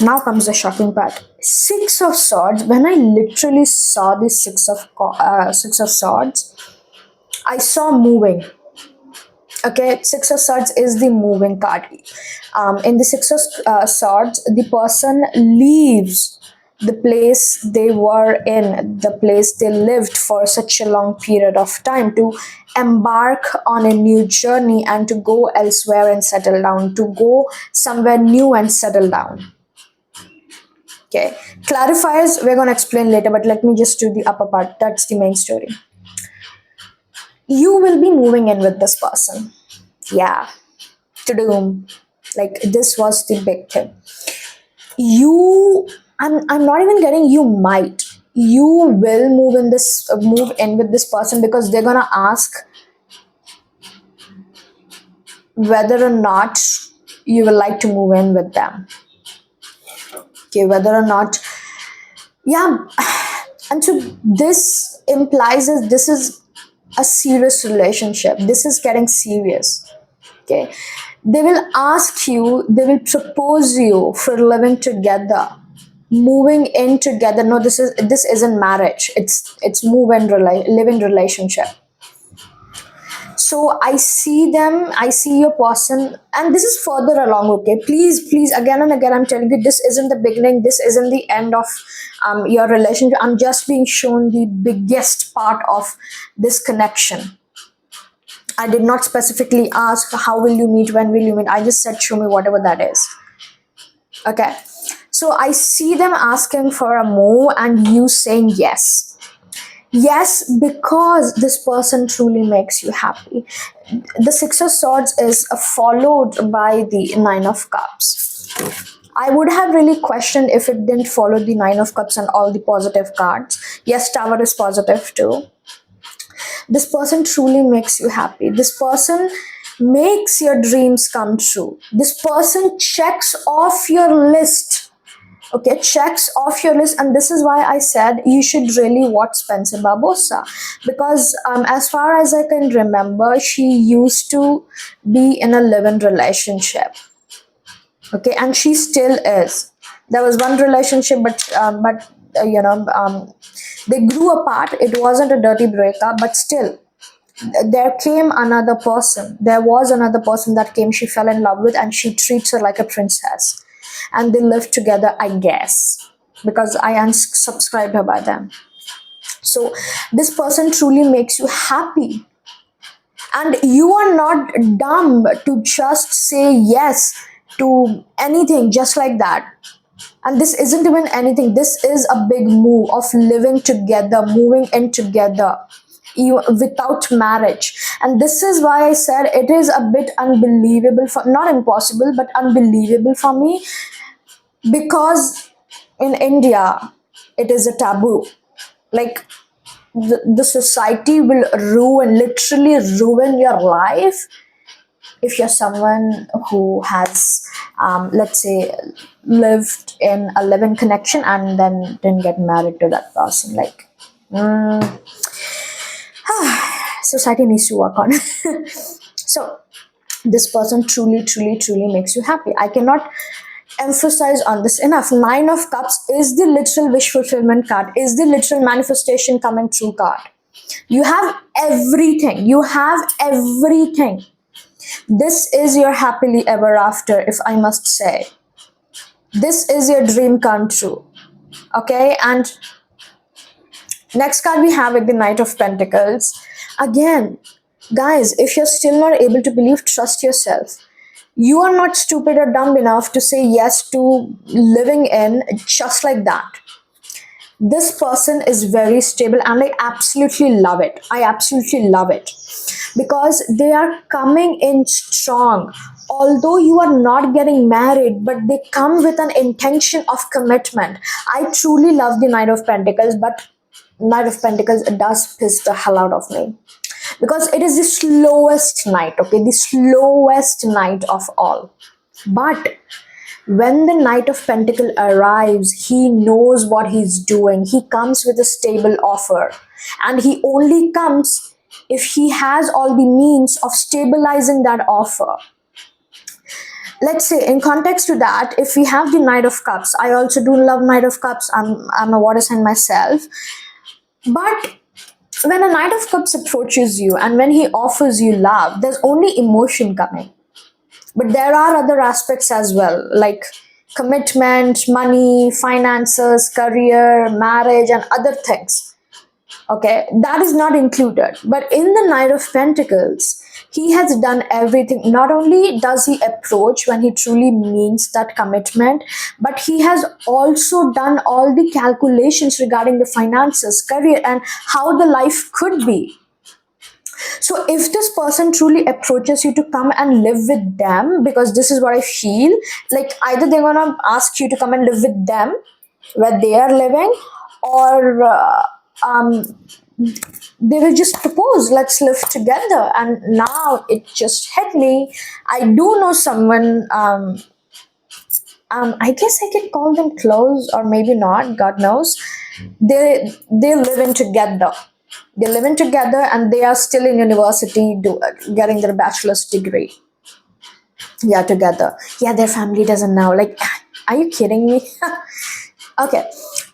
Now comes the shocking part. 6 of Swords. When I literally saw the Six of Swords, I saw moving. Okay, 6 of Swords is the moving card. In the Six of Swords, the person leaves the place they were in, the place they lived for such a long period of time, to embark on a new journey and to go elsewhere and settle down, to go somewhere new and settle down. Okay, clarifiers we're going to explain later, but let me just do the upper part. That's the main story. You will be moving in with this person. Yeah, to doom. Like, this was the big thing. I'm not even getting you might. You will move in with this person, because they're gonna ask whether or not you will like to move in with them. Okay, whether or not, yeah. And so this implies that this is a serious relationship. This is getting serious. Okay, they will ask you, they will propose you for living together, moving in together. No, this isn't marriage, it's live-in relationship. So I see them, I see your person, and this is further along. Okay, please, again and again, I'm telling you, this isn't the beginning, this isn't the end of your relationship. I'm just being shown the biggest part of this connection. I did not specifically ask how will you meet, when will you meet. I just said show me whatever that is. Okay, so I see them asking for a move and you saying yes. Yes, because this person truly makes you happy. The Six of Swords is followed by the Nine of Cups. I would have really questioned if it didn't follow the Nine of Cups and all the positive cards. Yes, Tower is positive too. This person truly makes you happy. This person makes your dreams come true. This person checks off your list. Okay, checks off your list, and this is why I said you should really watch Spencer Barbosa, because as far as I can remember, she used to be in a live-in relationship. Okay, and she still is. There was one relationship, but they grew apart. It wasn't a dirty breakup, but still there came another person. There was another person that came, she fell in love with, and she treats her like a princess, and they live together, I guess, because I unsubscribed her by them. So this person truly makes you happy, and you are not dumb to just say yes to anything just like that. And this isn't even anything, this is a big move of living together, moving in together, without marriage. And this is why I said it is a bit unbelievable, for not impossible but unbelievable for me, because in India it is a taboo. Like the society will literally ruin your life if you're someone who has, let's say, lived in a live-in connection and then didn't get married to that person. Like, society needs to work on it. So this person truly makes you happy. I cannot emphasize on this enough. Nine of Cups is the literal wish fulfillment card, is the literal manifestation coming true card. You have everything, you have everything. This is your happily ever after, if I must say. This is your dream come true. Okay, and next card we have with the Knight of Pentacles. Again, guys, if you're still not able to believe, trust yourself. You are not stupid or dumb enough to say yes to living in just like that. This person is very stable, and I absolutely love it. I absolutely love it because they are coming in strong. Although you are not getting married, but they come with an intention of commitment. I truly love the Knight of Pentacles, but Knight of Pentacles does piss the hell out of me because it is the slowest night, okay, the slowest night of all. But when the Knight of Pentacles arrives, he knows what he's doing. He comes with a stable offer, and he only comes if he has all the means of stabilizing that offer. Let's say, in context to that, if we have the Knight of Cups, I also do love Knight of Cups. I'm a water sign myself, but when a Knight of Cups approaches you and when he offers you love, there's only emotion coming. But there are other aspects as well, like commitment, money, finances, career, marriage, and other things. Okay, that is not included. But in the Knight of Pentacles, he has done everything. Not only does he approach when he truly means that commitment, but he has also done all the calculations regarding the finances, career, and how the life could be. So if this person truly approaches you to come and live with them, because this is what I feel, like either they're gonna ask you to come and live with them where they are living, or they will just propose, let's live together. And now it just hit me. I do know someone. I guess I can call them close, or maybe not. God knows. They live in together. They live in together, and they are still in university, getting their bachelor's degree. Yeah, together. Yeah, their family doesn't know. Like, are you kidding me? Okay,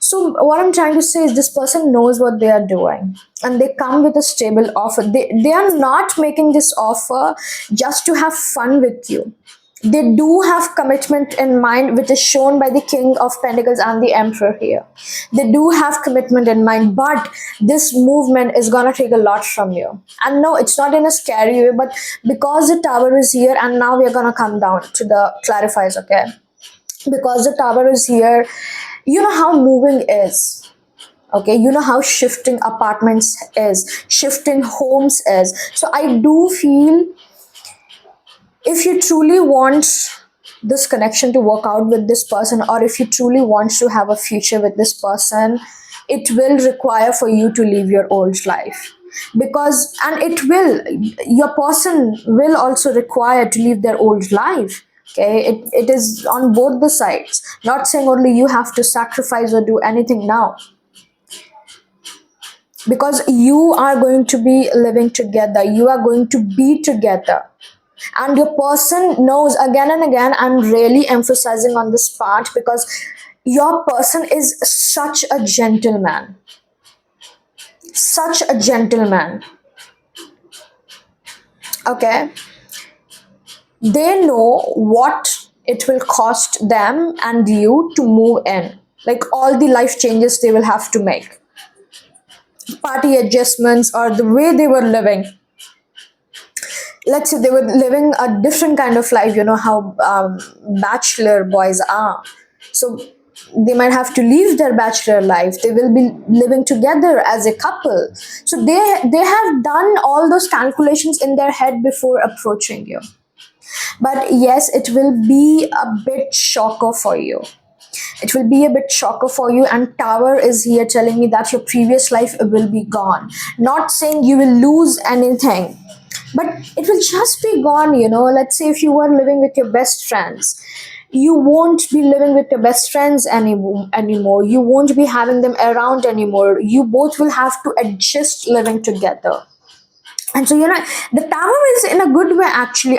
So what I'm trying to say is this person knows what they are doing, and they come with a stable offer. They are not making this offer just to have fun with you. They do have commitment in mind, which is shown by the King of Pentacles and the Emperor here. They do have commitment in mind, but this movement is gonna take a lot from you. And no, it's not in a scary way, but because the Tower is here, and now we're gonna come down to the clarifiers, okay? Because the Tower is here, you know how moving is. Okay, you know how shifting apartments is, shifting homes is. So I do feel, if you truly want this connection to work out with this person, or if you truly want to have a future with this person, it will require for you to leave your old life. Because, and it will, your person will also require to leave their old life. Okay, it is on both the sides. Not saying only you have to sacrifice or do anything now, because you are going to be living together, you are going to be together. And your person knows, again and again, I'm really emphasizing on this part, because your person is such a gentleman, such a gentleman. Okay, they know what it will cost them and you to move in, like all the life changes they will have to make, party adjustments, or the way they were living. Let's say they were living a different kind of life, you know how bachelor boys are. So they might have to leave their bachelor life, they will be living together as a couple. So they have done all those calculations in their head before approaching you. But yes, it will be a bit shocker for you. It will be a bit shocker for you, and Tower is here telling me that your previous life will be gone. Not saying you will lose anything, but it will just be gone. Let's say if you were living with your best friends, you won't be living with your best friends anymore. You won't be having them around anymore. You both will have to adjust living together. And so, the Tower is in a good way, actually.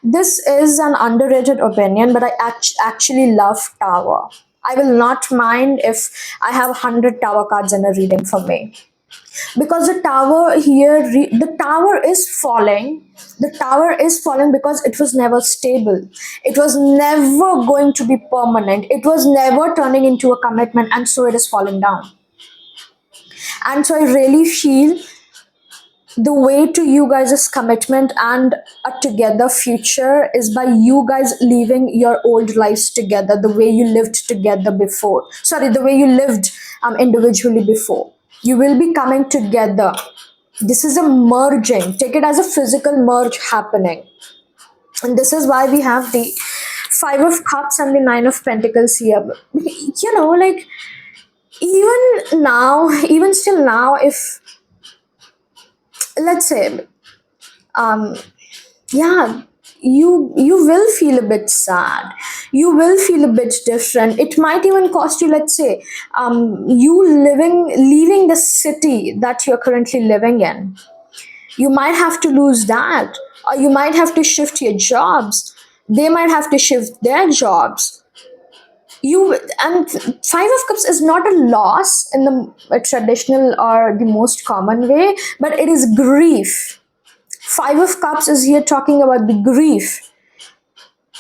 This is an underrated opinion, but I actually love Tower. I will not mind if I have 100 Tower cards in a reading for me, because the Tower here, the Tower is falling. The Tower is falling because it was never stable. It was never going to be permanent. It was never turning into a commitment, and so it is falling down. And so I really feel the way to you guys' commitment and a together future is by you guys leaving your old lives together, the way you lived together before. Sorry, the way you lived individually before. You will be coming together. This is a merging. Take it as a physical merge happening. And this is why we have the Five of Cups and the Nine of Pentacles here. Like, even now, even still now, if, let's say, yeah, you will feel a bit sad, you will feel a bit different. It might even cost you, let's say, you leaving the city that you're currently living in. You might have to lose that, or you might have to shift your jobs. They might have to shift their jobs. And Five of Cups is not a loss in the traditional or the most common way, but it is grief. Five of Cups is here talking about the grief.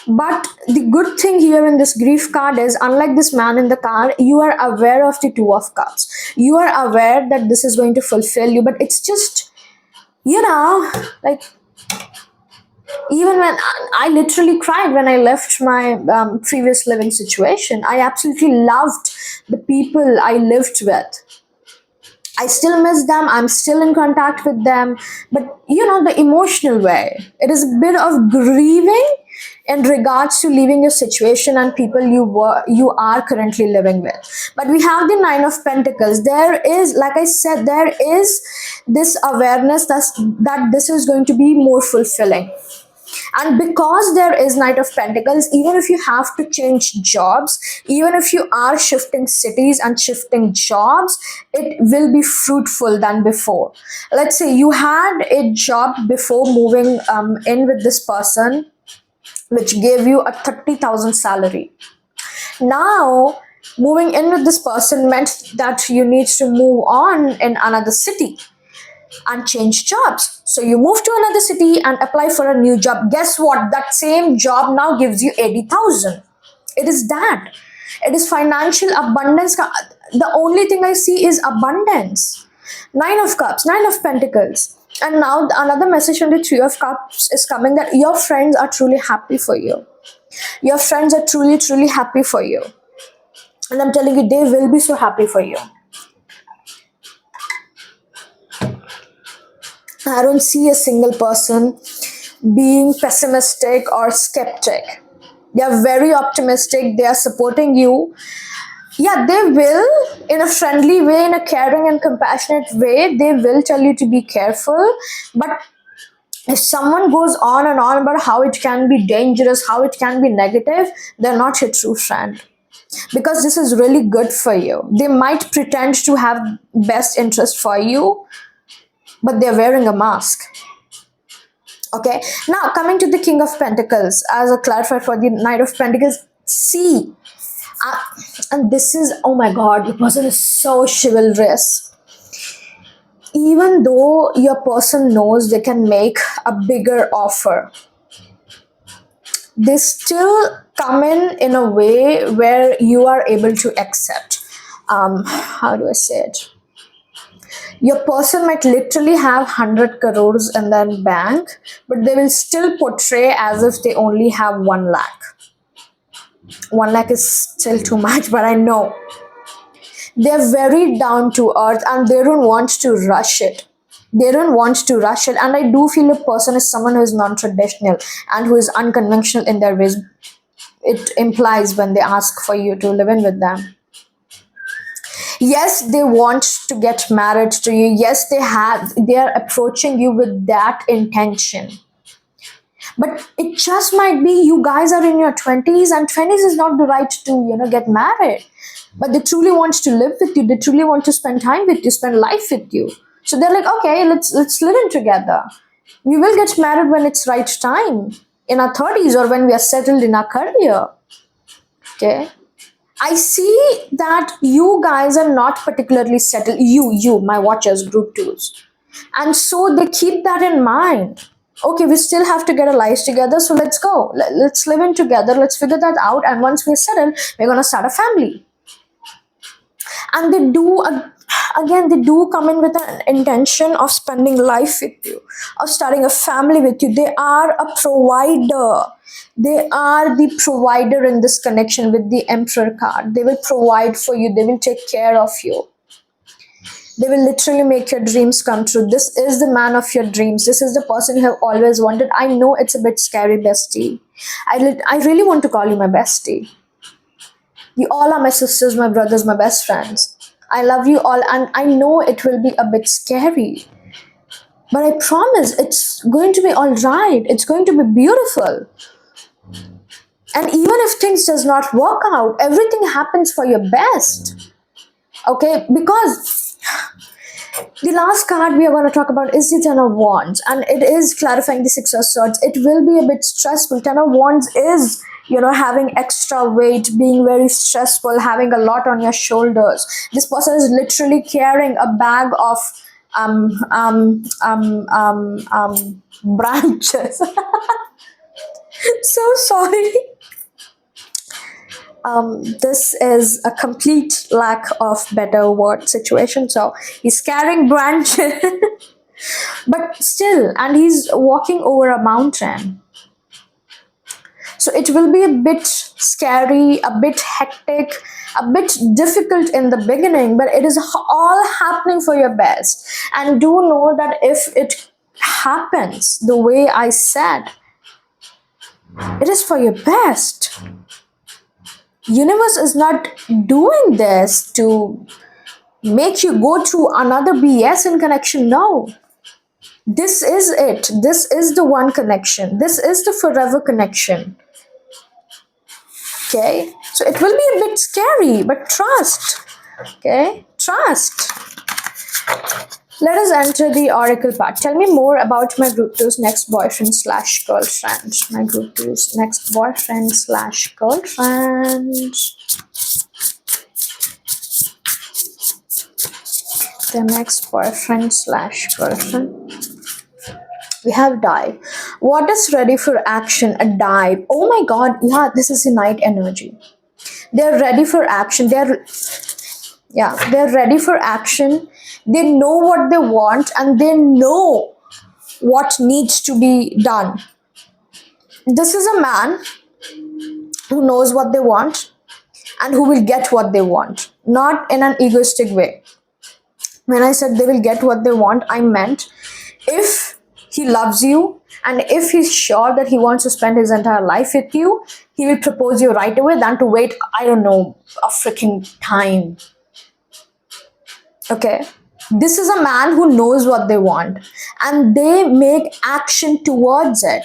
But the good thing here in this grief card is, unlike this man in the card, you are aware of the Two of Cups. You are aware that this is going to fulfill you, but it's just, like, even when I literally cried when I left my previous living situation. I absolutely loved the people I lived with. I still miss them. I'm still in contact with them. But the emotional way, it is a bit of grieving in regards to leaving your situation and people you are currently living with. But we have the Nine of Pentacles. There is, like I said, there is this awareness that this is going to be more fulfilling. And because there is Knight of Pentacles, even if you have to change jobs, even if you are shifting cities and shifting jobs, it will be fruitful than before. Let's say you had a job before moving in with this person, which gave you a 30,000 salary. Now Moving in with this person meant that you need to move on in another city and change jobs. So you move to another city and apply for a new job. Guess what? That same job now gives you 80,000. It is that. It is financial abundance. The only thing I see is abundance. Nine of Cups, Nine of Pentacles. And now another message from the Three of Cups is coming, that your friends are truly happy for you. Your friends are truly, truly happy for you. And I'm telling you, they will be so happy for you. I don't see a single person being pessimistic or skeptic. They are very optimistic. They are supporting you. Yeah, they will, in a friendly way, in a caring and compassionate way, they will tell you to be careful. But if someone goes on and on about how it can be dangerous, how it can be negative, they're not your true friend. Because this is really good for you. They might pretend to have best interest for you, but they're wearing a mask. Okay, now coming to the King of Pentacles, as a clarifier for the Knight of Pentacles, see, and this is, oh my god, your person is so chivalrous. Even though your person knows they can make a bigger offer, they still come in a way where you are able to accept. How do I say it? Your person might literally have 100 crores in their bank, but they will still portray as if they only have 1 lakh. 1 lakh is still too much, but I know. They're very down to earth and they don't want to rush it. They don't want to rush it. And I do feel a person is someone who is non-traditional and who is unconventional in their ways. It implies when they ask for you to live in with them. Yes, they want to get married to you. Yes, they are approaching you with that intention. But it just might be you guys are in your 20s, and 20s is not the right to get married. But they truly want to live with you. They truly want to spend time with you, spend life with you. So they're like, okay, let's live in together. We will get married when it's right time, in our 30s or when we are settled in our career. Okay. I see that you guys are not particularly settled. You, my watchers, group twos. And so they keep that in mind. Okay, we still have to get our lives together, so let's go. Let's live in together. Let's figure that out. And once we're settled, we're going to start a family. And they do, again, they do come in with an intention of spending life with you, of starting a family with you. They are a provider. They are the provider in this connection with the Emperor card. They will provide for you. They will take care of you. They will literally make your dreams come true. This is the man of your dreams. This is the person you have always wanted. I know it's a bit scary, bestie. I really want to call you my bestie. You all are my sisters, my brothers, my best friends. I love you all, and I know it will be a bit scary. But I promise it's going to be all right. It's going to be beautiful. And even if things does not work out, everything happens for your best. Okay? Because the last card we are going to talk about is the Ten of Wands, and it is clarifying the Six of Swords. It will be a bit stressful. Ten of Wands is, having extra weight, being very stressful, having a lot on your shoulders. This person is literally carrying a bag of branches. So sorry. This is a complete lack of better word situation. So he's carrying branches, but still, and he's walking over a mountain. So it will be a bit scary, a bit hectic, a bit difficult in the beginning, but it is all happening for your best. And do know that if it happens the way I said, it is for your best. Universe is not doing this to make you go through another BS in connection. No. This is it. This is the one connection. This is the forever connection. Okay? So it will be a bit scary, but trust. Okay? Trust. Let us enter the oracle part. Tell me more about my group 2's next boyfriend / girlfriend. My group 2's next boyfriend / girlfriend. their next boyfriend slash girlfriend. We have dive. What is ready for action? A dive. Oh my god, yeah, this is the night energy. They're ready for action. They're ready for action. They know what they want and they know what needs to be done. This is a man who knows what they want and who will get what they want, not in an egoistic way. When I said they will get what they want, I meant if he loves you and if he's sure that he wants to spend his entire life with you, he will propose you right away than to wait, I don't know, a freaking time. Okay? This is a man who knows what they want and they make action towards it.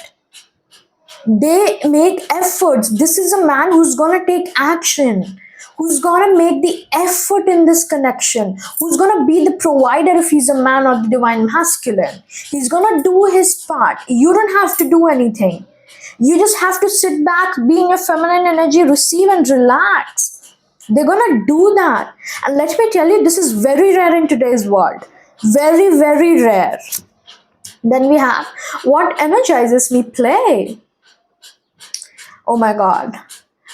They make efforts. This is a man who's gonna take action, who's gonna make the effort in this connection, who's gonna be the provider if he's a man or the divine masculine. He's gonna do his part. You don't have to do anything. You just have to sit back, being a feminine energy, receive and relax. They're gonna do that. And let me tell you, this is very rare in today's world. Very, very rare. Then we have what energizes me, play. Oh my god.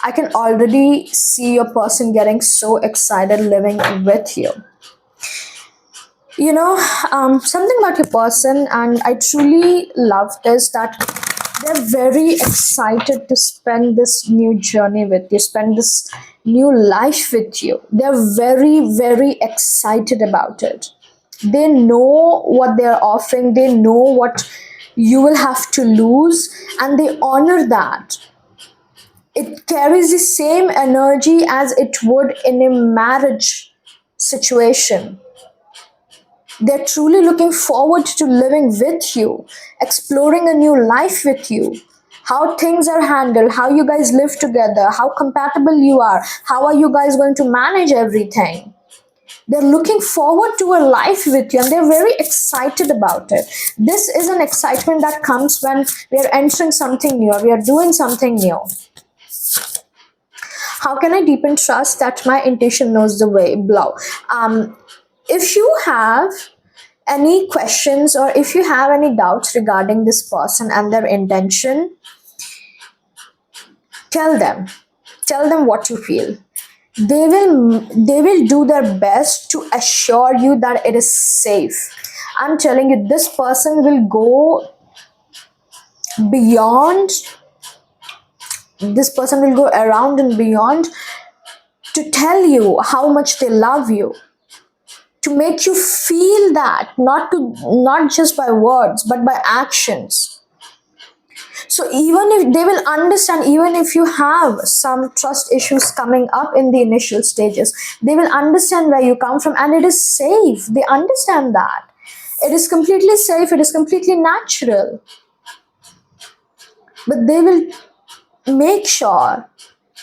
I can already see your person getting so excited living with you. You know, something about your person, and I truly love this, that they're very excited to spend this new journey with you, spend this new life with you. They're very, very excited about it. They know what they're offering, they know what you will have to lose, and they honor that. It carries the same energy as it would in a marriage situation. They're truly looking forward to living with you, exploring a new life with you, how things are handled, how you guys live together, how compatible you are, how are you guys going to manage everything. They're looking forward to a life with you and they're very excited about it. This is an excitement that comes when we are entering something new, we are doing something new. How can I deepen trust that my intuition knows the way? Blow. If you have any questions or if you have any doubts regarding this person and their intention, tell them. Tell them what you feel. They will do their best to assure you that it is safe. I'm telling you, this person will go beyond. This person will go around and beyond to tell you how much they love you, to make you feel that, not just by words but by actions. So even if they will understand, even if you have some trust issues coming up in the initial stages, they will understand where you come from and it is safe. They understand that it is completely safe, it is completely natural, but they will make sure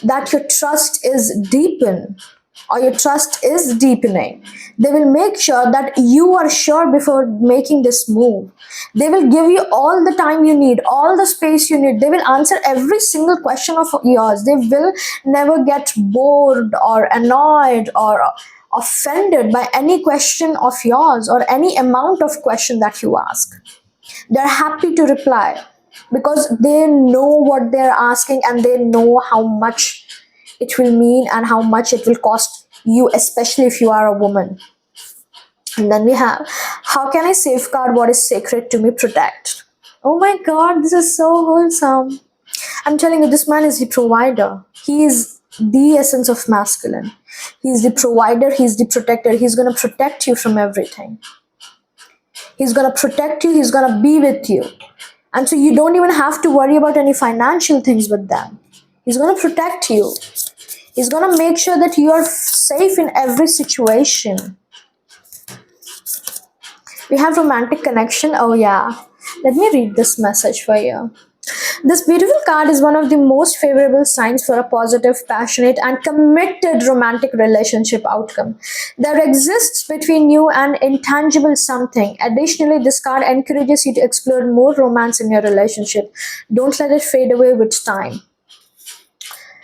that your trust is deepened or your trust is deepening. They will make sure that you are sure before making this move. They will give you all the time you need, all the space you need. They will answer every single question of yours. They will never get bored or annoyed or offended by any question of yours or any amount of question that you ask. They're happy to reply because they know what they're asking and they know how much it will mean and how much it will cost you, especially if you are a woman. And then we have, how can I safeguard what is sacred to me? Protect. Oh my god, this is so wholesome. I'm telling you, this man is the provider. He is the essence of masculine. He's the provider, he's the protector. He's going to protect you from everything. He's going to protect you, he's going to be with you. And so you don't even have to worry about any financial things with them. He's going to protect you. He's going to make sure that you are safe in every situation. We have romantic connection. Oh yeah. Let me read this message for you. This beautiful card is one of the most favorable signs for a positive, passionate, and committed romantic relationship outcome. There exists between you an intangible something. Additionally, this card encourages you to explore more romance in your relationship. Don't let it fade away with time.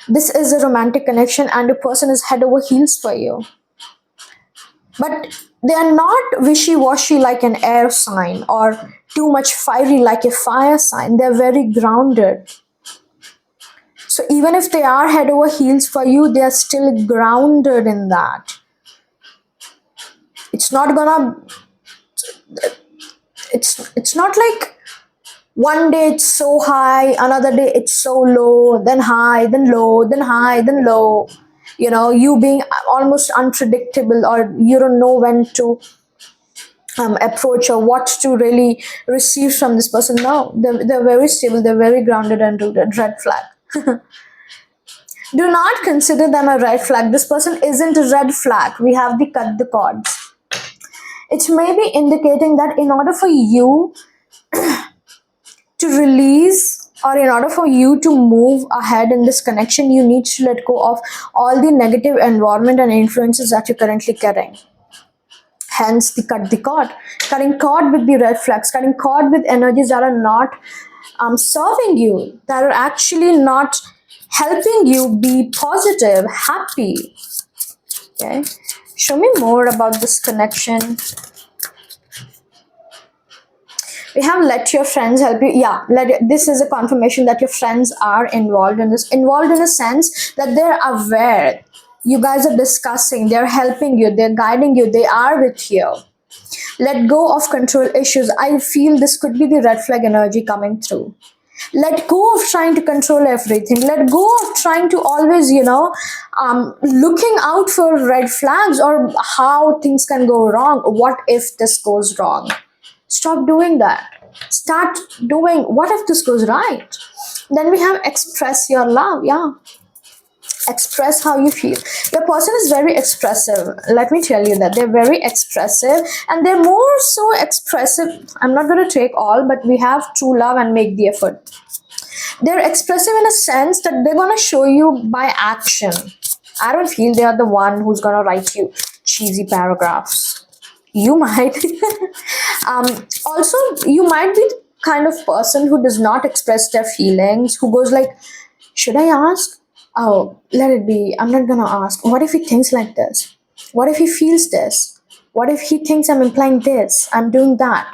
This is a romantic connection, and the person is head over heels for you. but they are not wishy-washy like an air sign or too much fiery like a fire sign. They're very grounded. So even if they are head over heels for you, they are still grounded in that. It's not gonna, it's not like one day it's so high, another day it's so low, then high, then low, then high, then low. You know, you being almost unpredictable, or you don't know when to approach or what to really receive from this person. No, they're very stable, they're very grounded and rooted. Red flag. Do not consider them a red flag. This person isn't a red flag. We have the cut the cords. It may be indicating that in order for you to release, or in order for you to move ahead in this connection, you need to let go of all the negative environment and influences that you're currently carrying. Hence the cut the cord. Cutting cord with the red flags, cutting cord with energies that are not serving you, that are actually not helping you be positive, happy. Okay, show me more about this connection. We have let your friends help you. Yeah, this is a confirmation that your friends are involved in this, involved in a sense that they're aware. You guys are discussing, they're helping you, they're guiding you, they are with you. Let go of control issues. I feel this could be the red flag energy coming through. Let go of trying to control everything. Let go of trying to always, looking out for red flags or how things can go wrong. What if this goes wrong? Stop doing that. Start doing, what if this goes right? Then we have express your love. Yeah, express how you feel. Your person is very expressive. Let me tell you that they're very expressive, and they're more so expressive. I'm not going to take all, but we have true love and make the effort. They're expressive in a sense that they're going to show you by action. I don't feel they are the one who's going to write you cheesy paragraphs. You might. Also, you might be the kind of person who does not express their feelings, who goes like, should I ask? Oh, let it be. I'm not gonna ask. What if he thinks like this? What if he feels this? What if he thinks I'm implying this? I'm doing that.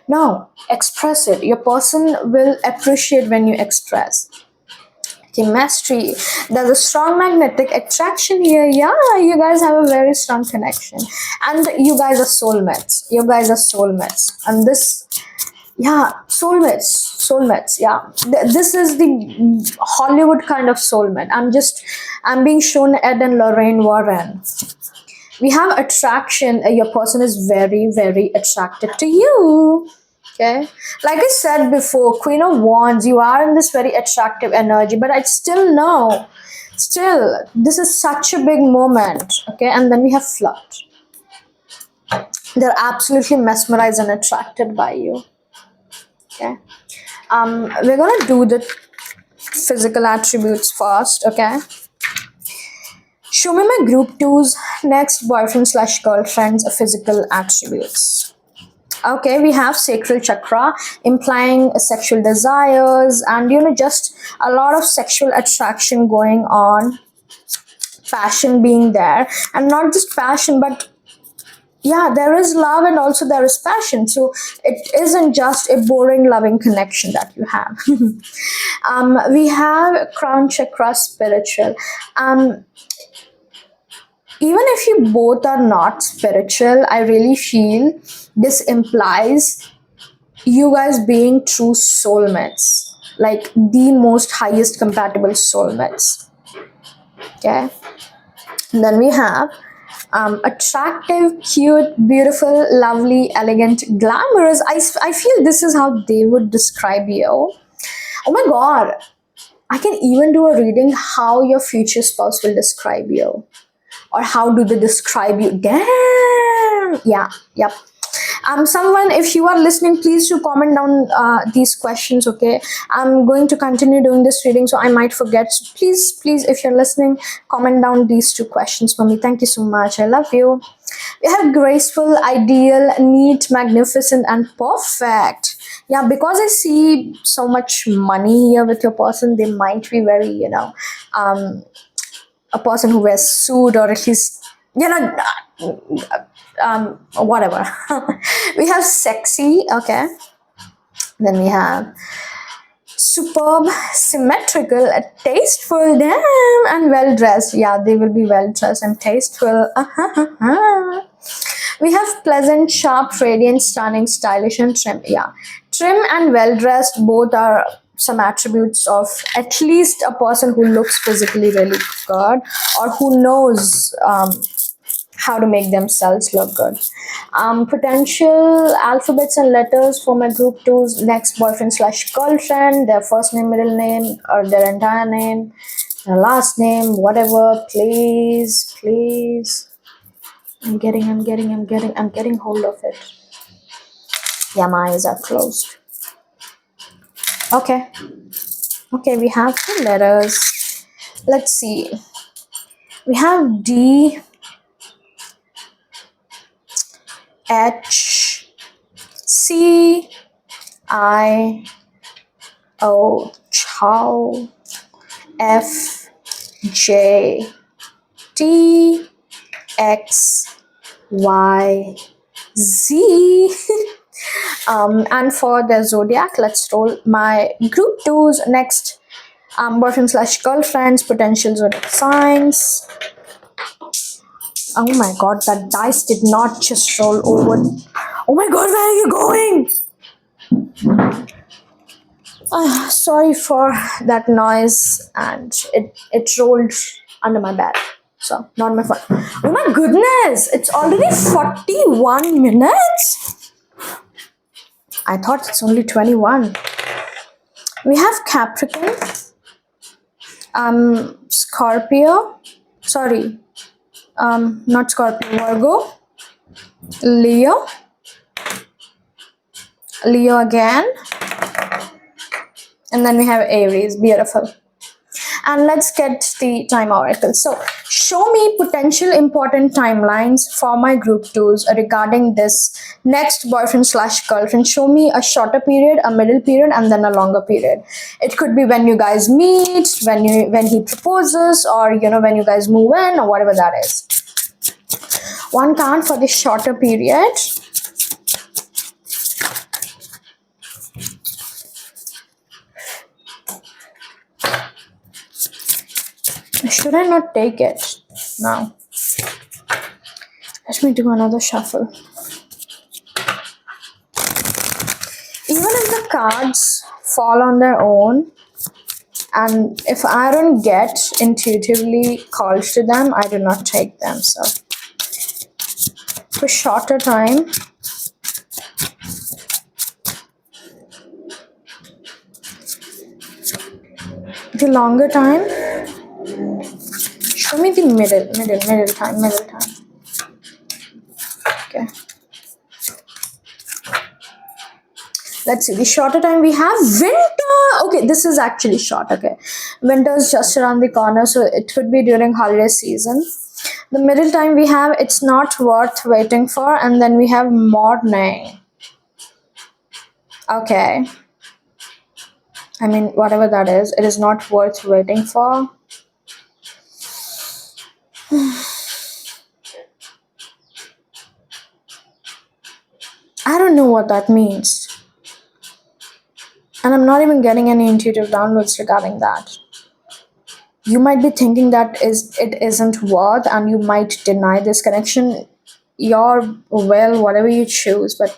No, express it. Your person will appreciate when you express. Chemistry. There's a strong magnetic attraction here. Yeah, you guys have a very strong connection. And you guys are soulmates. You guys are soulmates. And this, yeah, soulmates. Yeah, this is the Hollywood kind of soulmate. I'm being shown Ed and Lorraine Warren. We have attraction. Your person is very, very attracted to you. Okay, like I said before, Queen of Wands, you are in this very attractive energy, but I still know, this is such a big moment. Okay, and then we have flirt. They're absolutely mesmerized and attracted by you. Okay, we're gonna do the physical attributes first. Okay, show me my group twos next, boyfriend slash girlfriend's physical attributes. Okay, we have sacral chakra, implying sexual desires and just a lot of sexual attraction going on, passion being there, and not just passion, but yeah, there is love and also there is passion. So it isn't just a boring loving connection that you have. We have crown chakra, spiritual. Even if you both are not spiritual, I really feel this implies you guys being true soulmates, like the most highest compatible soulmates. Okay, and then we have attractive, cute, beautiful, lovely, elegant, glamorous. I feel this is how they would describe you. Oh my god, I can even do a reading how your future spouse will describe you, or how do they describe you. Damn. Yeah, yep. Someone, if you are listening, please do comment down these questions. Okay, I'm going to continue doing this reading, so I might forget. So please, if you're listening, comment down these two questions for me. Thank you so much. I love you. We have graceful, ideal, neat, magnificent, and perfect. Yeah, because I see so much money here with your person, they might be very, a person who wears suit, or at least you know, whatever. We have sexy, okay. Then we have superb, symmetrical, tasteful, damn, and well dressed. Yeah, they will be well dressed and tasteful. We have pleasant, sharp, radiant, stunning, stylish, and trim. Yeah, trim and well dressed both are some attributes of at least a person who looks physically really good or who knows how to make themselves look good. Potential alphabets and letters for my group two's next boyfriend slash girlfriend, their first name, middle name, or their entire name, their last name, whatever. Please, please. I'm getting hold of it. Yeah, my eyes are closed. Okay. Okay, we have the letters. Let's see. We have D, H, C, I, O, Chow, F, J, T, X, Y, Z. And for the zodiac, let's roll my group two's next boyfriend slash girlfriend's potential zodiac signs. Oh my god, that dice did not just roll over. Oh my god, where are you going? Sorry for that noise, and it rolled under my bed. So, not my fault. Oh my goodness, it's already 41 minutes? I thought it's only 21. We have Capricorn, Scorpio, sorry, not Scorpio, Virgo, Leo, Leo again, and then we have Aries. Beautiful. And let's get the time oracle. So show me potential important timelines for my group twos regarding this next boyfriend slash girlfriend. Show me a shorter period, a middle period, and then a longer period. It could be when you guys meet, when he proposes, or when you guys move in, or whatever that is. One card for the shorter period. Should I not take it now? Let me do another shuffle. Even if the cards fall on their own, and if I don't get intuitively called to them, I do not take them. So for shorter time, the longer time, show me the middle time. Okay. Let's see. The shorter time we have winter. Okay, this is actually short. Okay, winter is just around the corner, so it could be during holiday season. The middle time we have it's not worth waiting for, and then we have morning. Okay. I mean, whatever that is, it is not worth waiting for. I don't know what that means. And I'm not even getting any intuitive downloads regarding that. You might be thinking that it isn't worth, and you might deny this connection. You're well, whatever you choose. But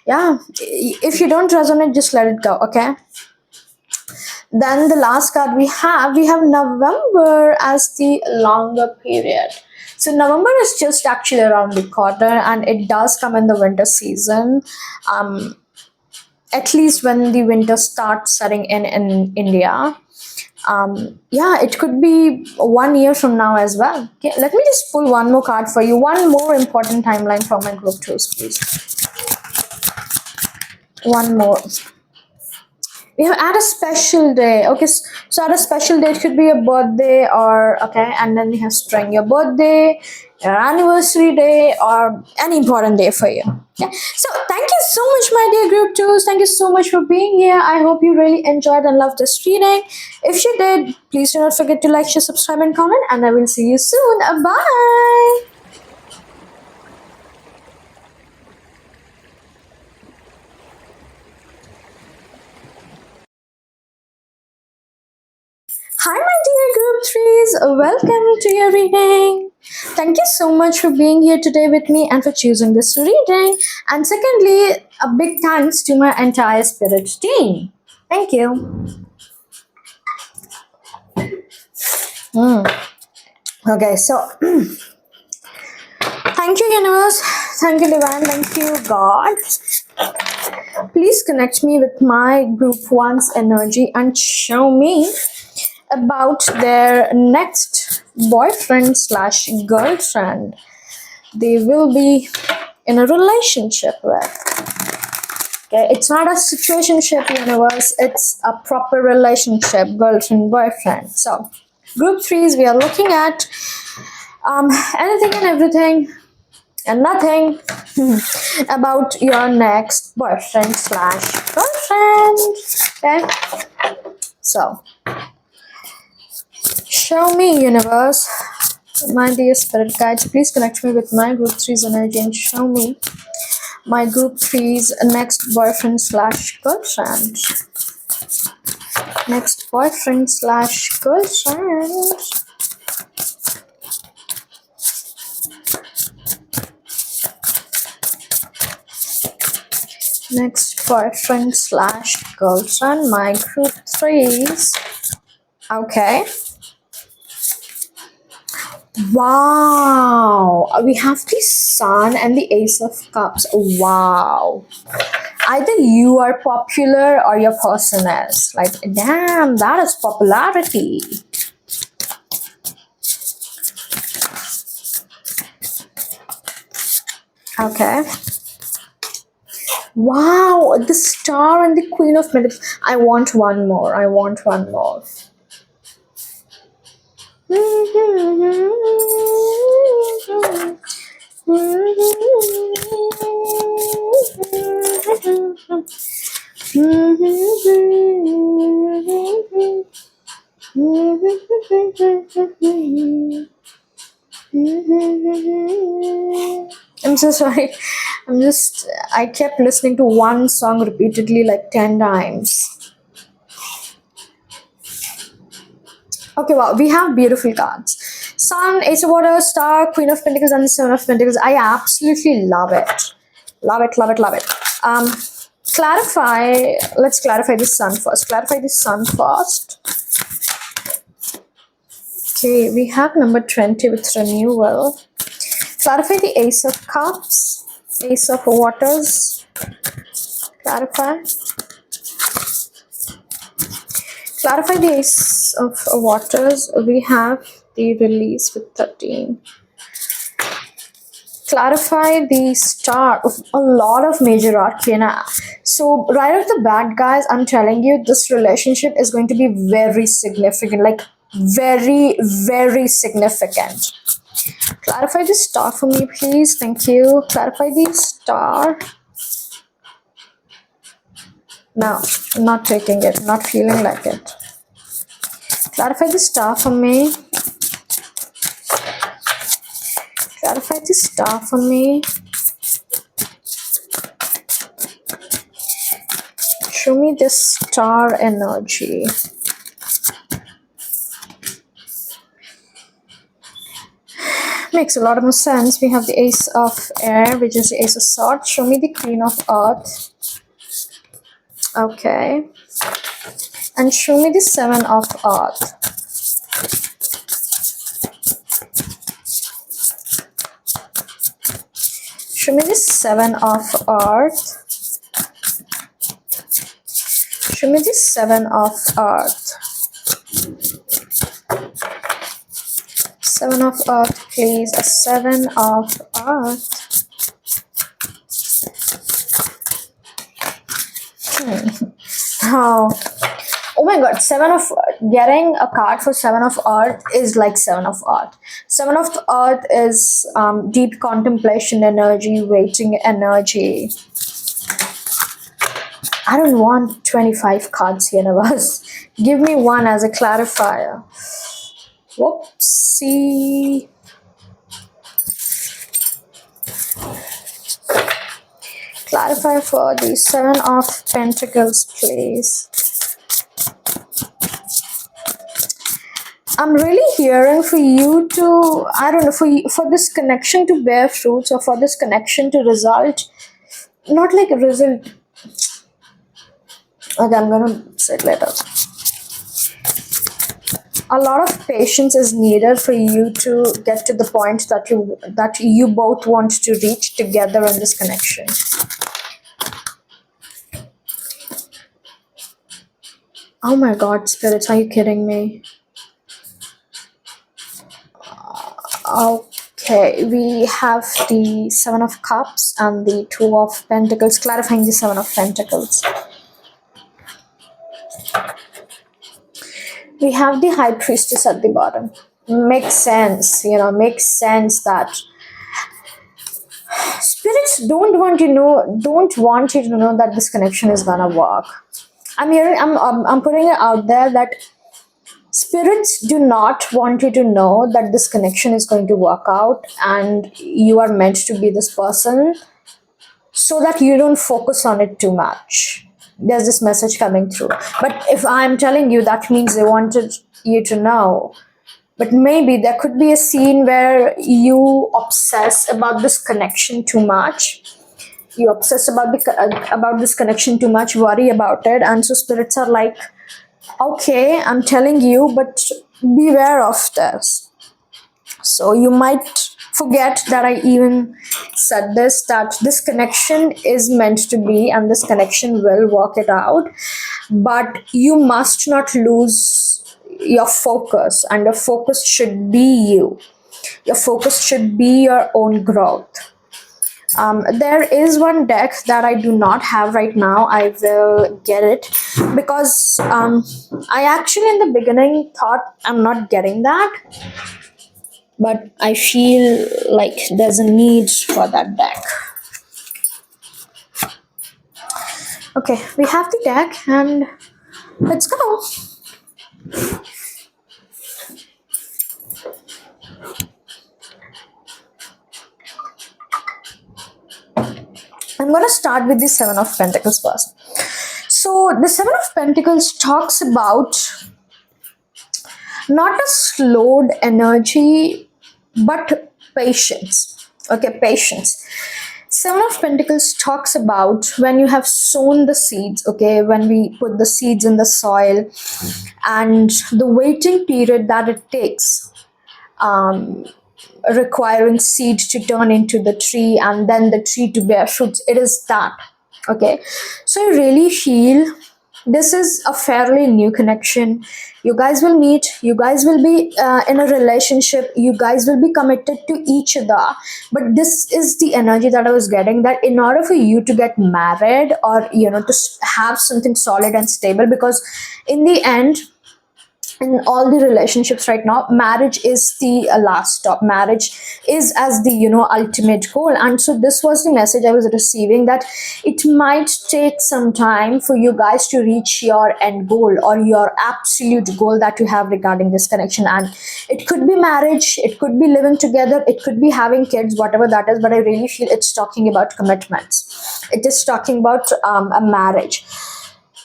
yeah, if you don't resonate, just let it go, okay? Then the last card we have November as the longer period. So November is just actually around the corner, and it does come in the winter season. At least when the winter starts setting in India. Yeah, it could be 1 year from now as well. Okay, let me just pull one more card for you. One more important timeline for my group twos, please. One more. We have at a special day. Okay, so at a special day, it could be a birthday, or okay, and then we have spring, your birthday, your anniversary day, or any important day for you. Okay, so thank you so much, my dear group twos. Thank you so much for being here. I hope you really enjoyed and loved this reading. If you did, please do not forget to like, share, subscribe, and comment, and I will see you soon. Bye. Hi, my dear group threes. Welcome to your reading. Thank you so much for being here today with me and for choosing this reading. And secondly, a big thanks to my entire spirit team. Thank you. Okay, so thank you, universe. Thank you, divine. Thank you, God. Please connect me with my group one's energy and show me about their next boyfriend slash girlfriend they will be in a relationship with. Okay, it's not a situationship, universe, it's a proper relationship, girlfriend boyfriend. So group threes, we are looking at anything and everything and nothing about your next boyfriend slash girlfriend. Okay, so show me, universe, my dear spirit guides, please connect me with my group three's energy and show me my group three's next boyfriend slash girlfriend. Next boyfriend slash girlfriend. Next boyfriend slash girlfriend, my group threes. Okay. Wow. We have the Sun and the Ace of Cups. Wow. Either you are popular or your person is. Like, damn, that is popularity. Okay. Wow, the Star and the Queen of Pentacles. I want one more. I want one more. I'm so sorry. I kept listening to one song repeatedly like 10 times. Okay, wow, we have beautiful cards. Sun, Ace of Water, Star, Queen of Pentacles, and the Seven of Pentacles. I absolutely love it. Love it, love it, love it. Let's clarify the Sun first. Clarify the Sun first. Okay, we have number 20 with renewal. Clarify the Ace of Cups, Ace of Waters. Clarify. Clarify the Ace of Waters. We have the Release with 13. Clarify the Star of a lot of major arcana. So right off the bat, guys, I'm telling you, this relationship is going to be very significant, like very, very significant. Clarify the Star for me, please. Thank you. Clarify the Star. No, I'm not taking it. Not feeling like it. Clarify the Star for me. Clarify the Star for me. Show me the Star energy. Makes a lot more sense. We have the Ace of Air, which is the Ace of Swords. Show me the Queen of Earth. Okay. And show me the Seven of Earth. Show me the Seven of Earth. Show me the Seven of Earth. Seven of Earth, please. A Seven of Earth. Oh my god, getting a card for Seven of Earth is like Seven of Earth. Seven of Earth is deep contemplation energy, waiting energy. I don't want 25 cards, universe. Give me one as a clarifier. Whoopsie. Clarify for the Seven of Pentacles, please. I'm really hearing for you to, I don't know, for this connection to bear fruits, or for this connection to result, not like a result. Okay, I'm gonna say it later. A lot of patience is needed for you to get to the point that you both want to reach together in this connection. Oh my god, spirits, are you kidding me? Okay, we have the Seven of Cups and the Two of Pentacles, clarifying the Seven of Pentacles. We have the High Priestess at the bottom. Makes sense, makes sense that spirits don't want you to know that this connection is gonna work. I'm putting it out there that spirits do not want you to know that this connection is going to work out and you are meant to be this person, so that you don't focus on it too much. There's this message coming through. But if I'm telling you, that means they wanted you to know. But maybe there could be a scene where you obsess about this connection too much. You obsess about this connection too much, worry about it, and so spirits are like, okay, I'm telling you, but beware of this. So you might forget that I even said this, that this connection is meant to be and this connection will work it out, but you must not lose your focus, and your focus should be you. Your focus should be your own growth. There is one deck that I do not have right now. I will get it because I actually in the beginning thought I'm not getting that, but I feel like there's a need for that deck. Okay, we have the deck and let's go. I'm going to start with the Seven of Pentacles first. So, the Seven of Pentacles talks about not a slowed energy, but patience. Okay, patience. Seven of Pentacles talks about when you have sown the seeds, okay, when we put the seeds in the soil and the waiting period that it takes, requiring seed to turn into the tree and then the tree to bear fruits. It is that. Okay, so I really feel this is a fairly new connection. You guys will meet, you guys will be in a relationship, you guys will be committed to each other, but this is the energy that I was getting, that in order for you to get married or to have something solid and stable, because in the end, in all the relationships right now, marriage is the last stop. Marriage is as the ultimate goal, and so this was the message I was receiving, that it might take some time for you guys to reach your end goal or your absolute goal that you have regarding this connection. And it could be marriage, it could be living together, it could be having kids, whatever that is, but I really feel it's talking about commitments. It is talking about a marriage.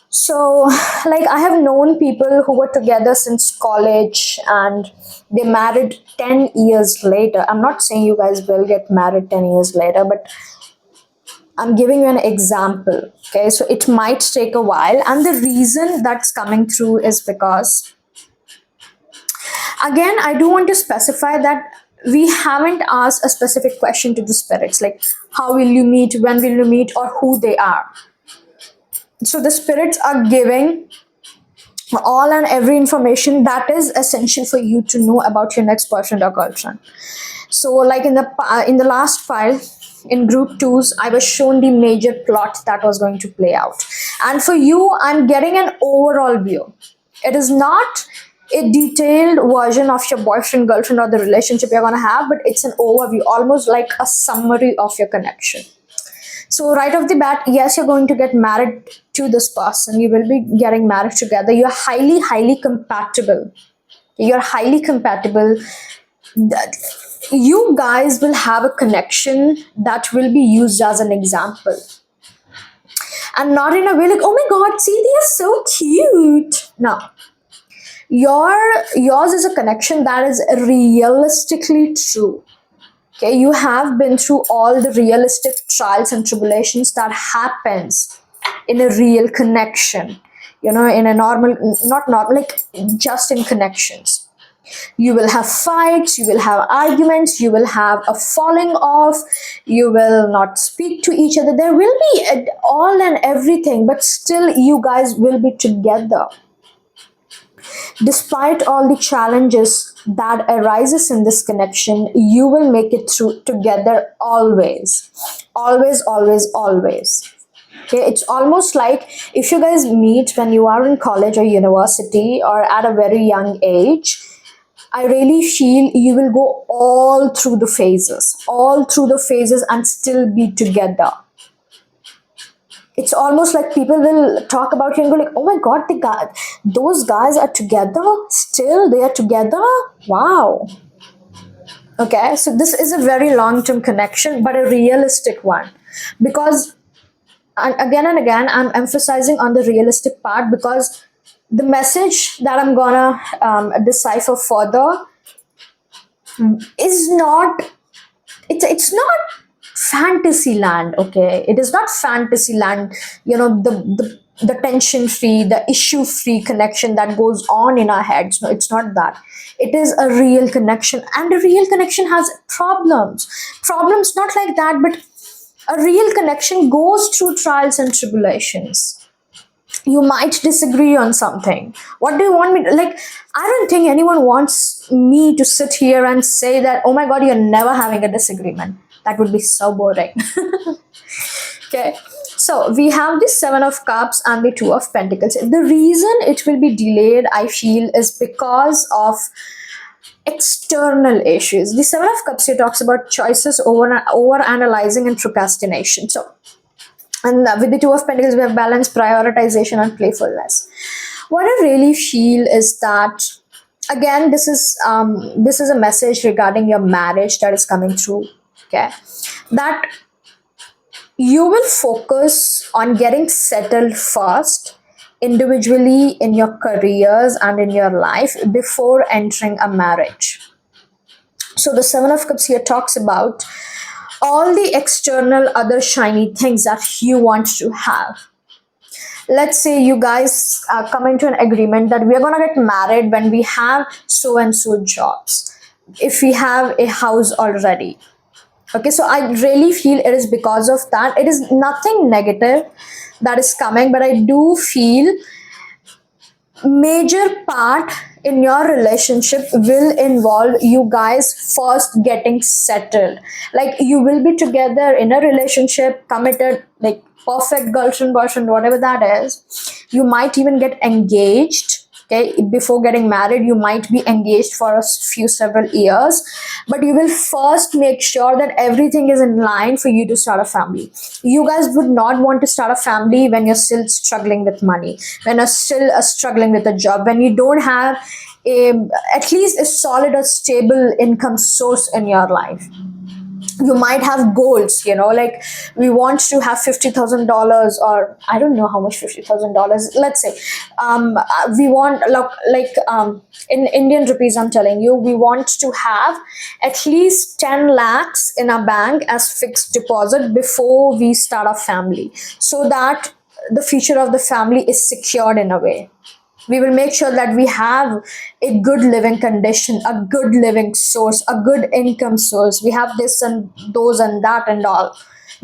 So, like, I have known people who were together since college and they married 10 years later. I'm not saying you guys will get married 10 years later, but I'm giving you an example. Okay, so it might take a while, and the reason that's coming through is because, again, I do want to specify that we haven't asked a specific question to the spirits, like how will you meet, when will you meet, or who they are. So the spirits are giving all and every information that is essential for you to know about your next boyfriend or girlfriend. So, like in the last file, in group 2's, I was shown the major plot that was going to play out, and for you, I'm getting an overall view. It is not a detailed version of your boyfriend, girlfriend, or the relationship you're gonna have, but it's an overview, almost like a summary of your connection. So right off the bat, yes, you're going to get married to this person. You will be getting married together. You're highly, highly compatible. You're highly compatible. You guys will have a connection that will be used as an example. And not in a way like, oh my god, see, they are so cute. No. Yours is a connection that is realistically true. Okay, you have been through all the realistic trials and tribulations that happens in a real connection, in a normal, not normal, like just in connections. You will have fights, you will have arguments, you will have a falling off, you will not speak to each other. There will be all and everything, but still you guys will be together. Despite all the challenges that arises in this connection, you will make it through together always. Always, always, always. Okay, it's almost like if you guys meet when you are in college or university or at a very young age, I really feel you will go all through the phases and still be together. It's almost like people will talk about you and go like, oh my god, those guys are together, still they are together. Wow. Okay, so this is a very long-term connection, but a realistic one. Because and again, I'm emphasizing on the realistic part, because the message that I'm gonna decipher further is not, it's not fantasy land. Okay, it is not fantasy land, the tension free, the issue free connection that goes on in our heads. No, it's not that. It is a real connection, and a real connection has problems not like that, but a real connection goes through trials and tribulations. You might disagree on something. What do you want me to, like, I don't think anyone wants me to sit here and say that, oh my god, you're never having a disagreement. That would be so boring. Okay, so we have the Seven of Cups and the Two of Pentacles. The reason it will be delayed, I feel, is because of external issues. The Seven of Cups here talks about choices, over analyzing, and procrastination. So, and with the Two of Pentacles, we have balance, prioritization, and playfulness. What I really feel is that, again, this is a message regarding your marriage that is coming through. Okay, that you will focus on getting settled first, individually, in your careers and in your life, before entering a marriage. So the Seven of Cups here talks about all the external other shiny things that you want to have. Let's say you guys come into an agreement that we're gonna get married when we have so and so jobs, if we have a house already. Okay, so I really feel it is because of that. It is nothing negative that is coming, but I do feel major part in your relationship will involve you guys first getting settled. Like, you will be together in a relationship, committed, like perfect girlfriend, boyfriend, whatever that is. You might even get engaged. Okay, before getting married, you might be engaged for a few several years, but you will first make sure that everything is in line for you to start a family. You guys would not want to start a family when you're still struggling with money, when you're still struggling with a job, when you don't have at least a solid or stable income source in your life. You might have goals, like, we want to have $50,000, or I don't know how much $50,000, let's say. We want, in Indian rupees, I'm telling you, we want to have at least 10 lakhs in our bank as fixed deposit before we start a family, so that the future of the family is secured in a way. We will make sure that we have a good living condition, a good living source, a good income source. We have this and those and that and all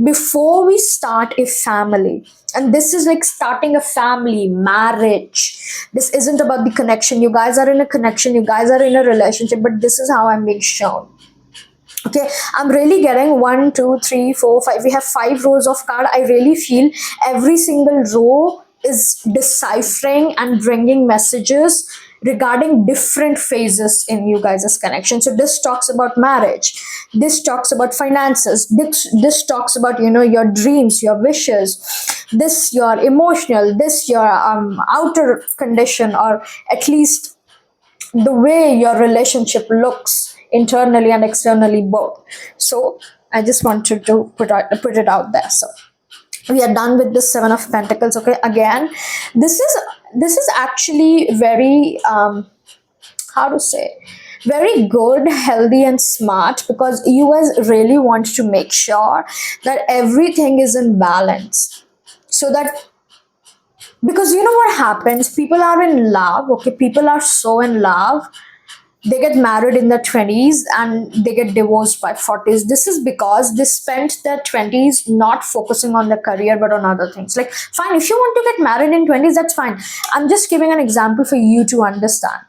before we start a family. And this is like starting a family, marriage. This isn't about the connection. You guys are in a connection, you guys are in a relationship, but this is how I'm being shown. Okay, I'm really getting 1, 2, 3, 4, 5. We have 5 rows of card. I really feel every single row is deciphering and bringing messages regarding different phases in you guys' connection. So this talks about marriage, this talks about finances, this talks about your dreams, your wishes, this your emotional, this your outer condition, or at least the way your relationship looks internally and externally both. So I just wanted to put it out there. So we are done with the Seven of Pentacles. Okay, again, this is actually very how to say, very good, healthy, and smart, because you guys really want to make sure that everything is in balance. So that, because you know what happens, people are in love, okay, people are so in love, they get married in their 20s and they get divorced by 40s. This is because they spent their 20s not focusing on their career but on other things. Like, fine, if you want to get married in 20s, that's fine. I'm just giving an example for you to understand.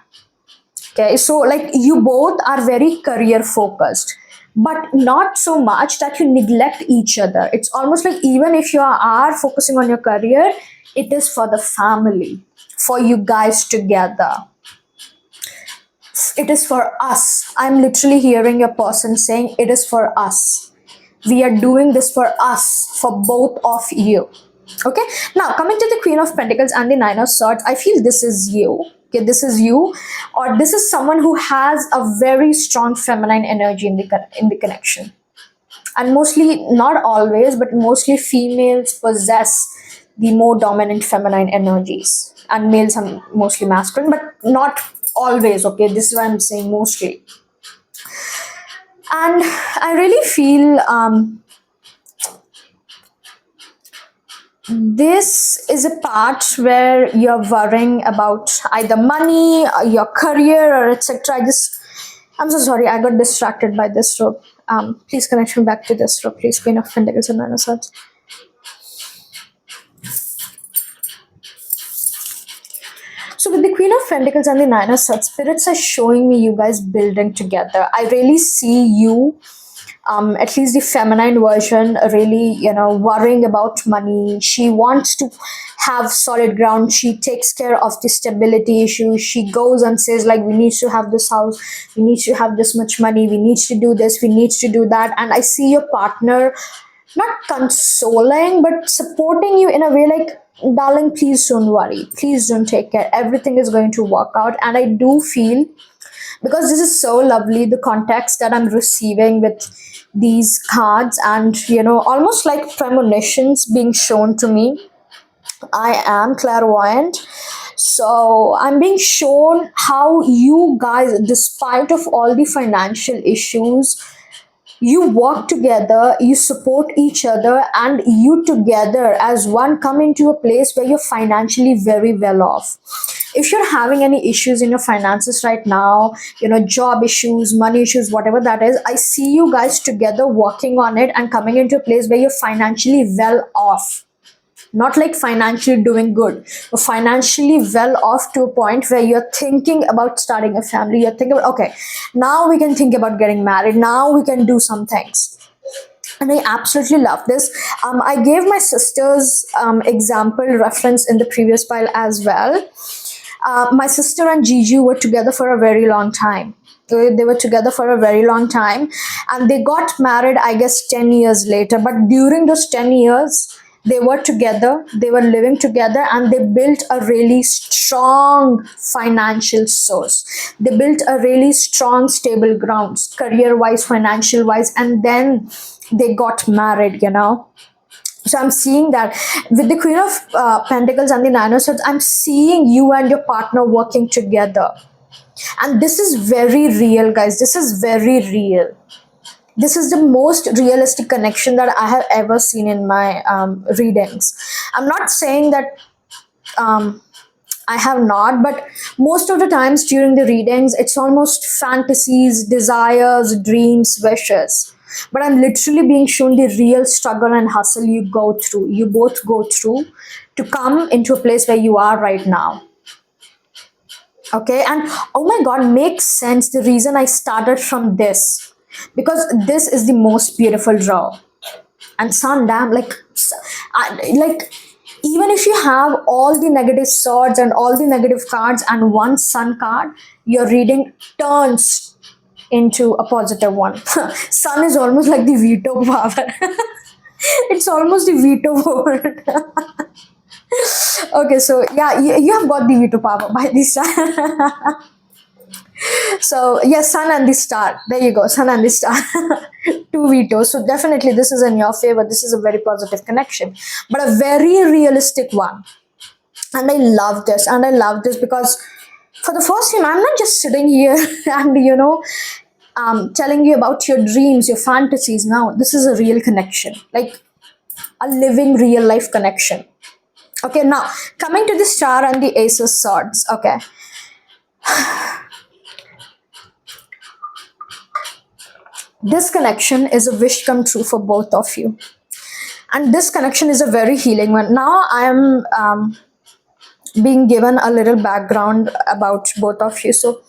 Okay, so like you both are very career focused, but not so much that you neglect each other. It's almost like even if you are focusing on your career, it is for the family, for you guys together. It is for us. I'm literally hearing a person saying, it is for us. We are doing this for us, for both of you. Okay, now coming to the Queen of Pentacles and the Nine of Swords, I feel this is you. Okay, this is you, or this is someone who has a very strong feminine energy in the connection. And mostly, not always, but mostly females possess the more dominant feminine energies, and males are mostly masculine, but not always. Okay, this is why I'm saying mostly. And I really feel this is a part where you're worrying about either money, your career, or etc. I'm so sorry, I got distracted by this rope. Please connect me back to this rope, please. Queen of Pentacles and Nine of Swords. So with the Queen of Pentacles and the Nine of Swords, spirits are showing me you guys building together. I really see you, at least the feminine version, really, worrying about money. She wants to have solid ground. She takes care of the stability issues. She goes and says, like, we need to have this house, we need to have this much money, we need to do this, we need to do that. And I see your partner not consoling but supporting you in a way like, darling, please don't worry, please don't take care, everything is going to work out. And I do feel, because this is so lovely, the context that I'm receiving with these cards, and almost like premonitions being shown to me. I am clairvoyant, so I'm being shown how you guys, despite of all the financial issues, you work together, you support each other, and you together as one come into a place where you're financially very well off. If you're having any issues in your finances right now, job issues, money issues, whatever that is, I see you guys together working on it and coming into a place where you're financially well off. Not like financially doing good, but financially well off to a point where you're thinking about starting a family. You're thinking about, okay, now we can think about getting married, now we can do some things. And I absolutely love this. I gave my sister's example reference in the previous pile as well. My sister and Gigi were together for a very long time. They were together for a very long time, and they got married, I guess, 10 years later. But during those 10 years, they were together, they were living together, and they built a really strong financial source. They built a really strong, stable grounds, career wise, financial wise, and then they got married. So I'm seeing that with the Queen of Pentacles and the Nine of Swords, I'm seeing you and your partner working together. And this is very real, guys. This is very real. This is the most realistic connection that I have ever seen in my readings. I'm not saying that I have not, but most of the times during the readings, it's almost fantasies, desires, dreams, wishes. But I'm literally being shown the real struggle and hustle you both go through to come into a place where you are right now. Okay, and oh my god, makes sense the reason I started from this, because this is the most beautiful draw. And sun, damn, like even if you have all the negative swords and all the negative cards and one sun card, your reading turns into a positive one. Sun is almost like the veto power. It's almost the veto word. Okay, so yeah, you have got the veto power by this time. So yes, sun and the star. There you go, sun and the star. Two vetoes. So definitely this is in your favor. This is a very positive connection, but a very realistic one. And I love this. And I love this because For the first time, I'm not just sitting here and, telling you about your dreams, your fantasies. Now, this is a real connection, like a living real life connection. Okay, now coming to the star and the ace of swords. Okay, this connection is a wish come true for both of you, and this connection is a very healing one. Now I am being given a little background about both of you. So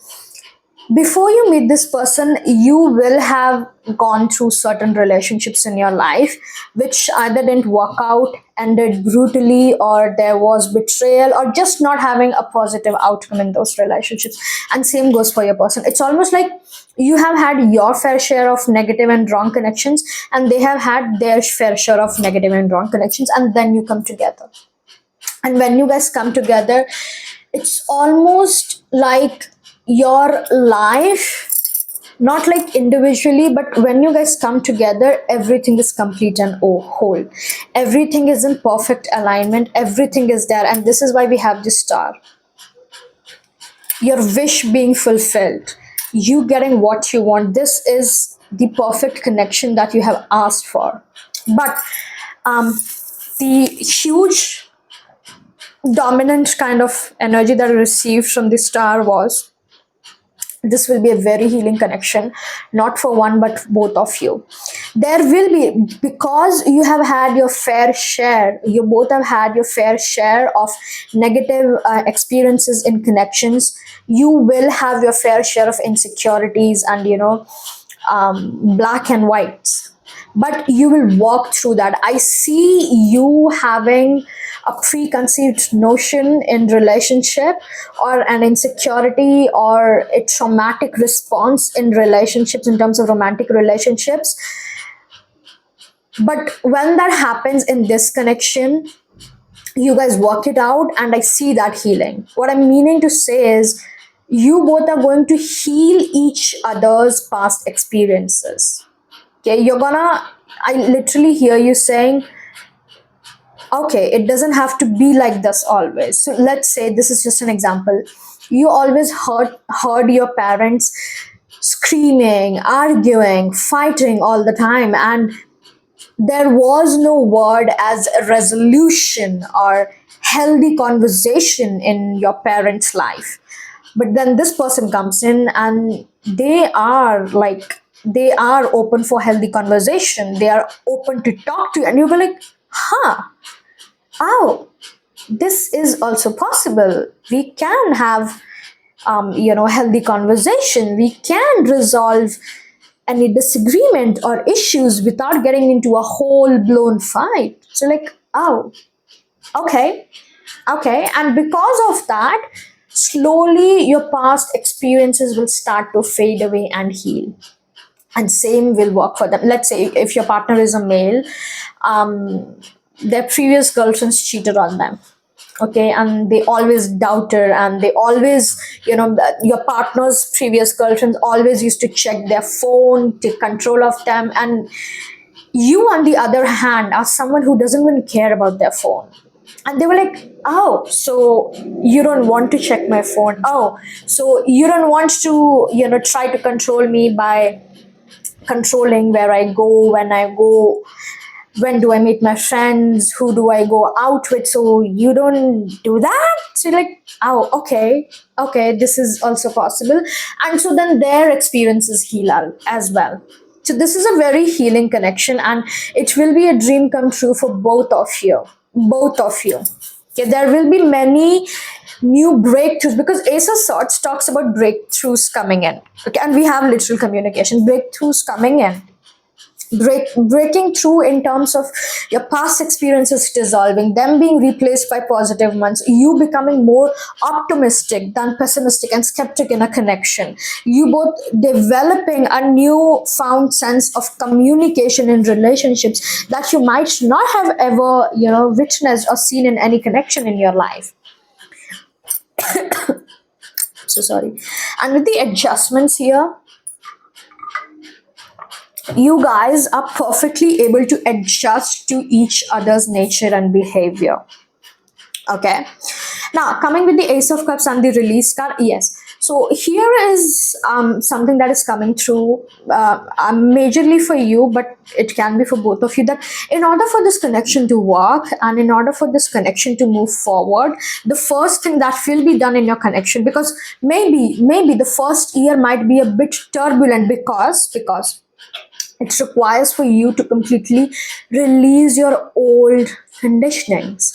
before you meet this person, you will have gone through certain relationships in your life which either didn't work out, ended brutally, or there was betrayal, or just not having a positive outcome in those relationships. And same goes for your person. It's almost like you have had your fair share of negative and wrong connections, and they have had their fair share of negative and wrong connections, and then you come together. And when you guys come together, it's almost like your life, not like individually, but when you guys come together, everything is complete and whole. Everything is in perfect alignment, everything is there. And this is why we have this star, your wish being fulfilled, you getting what you want. This is the perfect connection that you have asked for. But the huge dominant kind of energy that I received from the star was, this will be a very healing connection, not for one but both of you. There will be, because you have had your fair share, you both have had your fair share of negative experiences in connections. You will have your fair share of insecurities and, black and whites, but you will walk through that. I see you having a preconceived notion in relationship, or an insecurity, or a traumatic response in relationships, in terms of romantic relationships. But when that happens in this connection, you guys work it out, and I see that healing. What I'm meaning to say is, you both are going to heal each other's past experiences. Okay, I literally hear you saying, okay, it doesn't have to be like this always. So let's say, this is just an example, you always heard your parents screaming, arguing, fighting all the time, and there was no word as a resolution or healthy conversation in your parents' life. But then this person comes in, and they are open for healthy conversation, they are open to talk to you, and you go like, huh, oh, this is also possible. We can have, healthy conversation. We can resolve any disagreement or issues without getting into a whole blown fight. So, like, oh, okay, okay. And because of that, slowly your past experiences will start to fade away and heal. And same will work for them. Let's say if your partner is a male, their previous girlfriends cheated on them, okay, and they always doubt her, and they always, your partner's previous girlfriends always used to check their phone, take control of them, and you, on the other hand, are someone who doesn't even care about their phone. And they were like, oh, so you don't want to check my phone, oh, so you don't want to, try to control me by controlling where I go, when I go, when do I meet my friends, who do I go out with, so you don't do that. So you're like, oh, okay, okay, this is also possible. And so then their experiences heal as well. So this is a very healing connection, and it will be a dream come true for both of you. Both of you. Okay, there will be many new breakthroughs, because Ace of Swords talks about breakthroughs coming in. Okay, and we have literal communication, breakthroughs coming in. Breaking through in terms of your past experiences dissolving, them being replaced by positive ones, you becoming more optimistic than pessimistic and skeptic in a connection, you both developing a new found sense of communication in relationships that you might not have ever, witnessed or seen in any connection in your life. So sorry. And with the adjustments here, you guys are perfectly able to adjust to each other's nature and behavior. Okay, Now, coming with the Ace of Cups and the release card, yes. So here is something that is coming through majorly for you, but it can be for both of you. That in order for this connection to work and in order for this connection to move forward, the first thing that will be done in your connection, because maybe the first year might be a bit turbulent because it requires for you to completely release your old conditionings,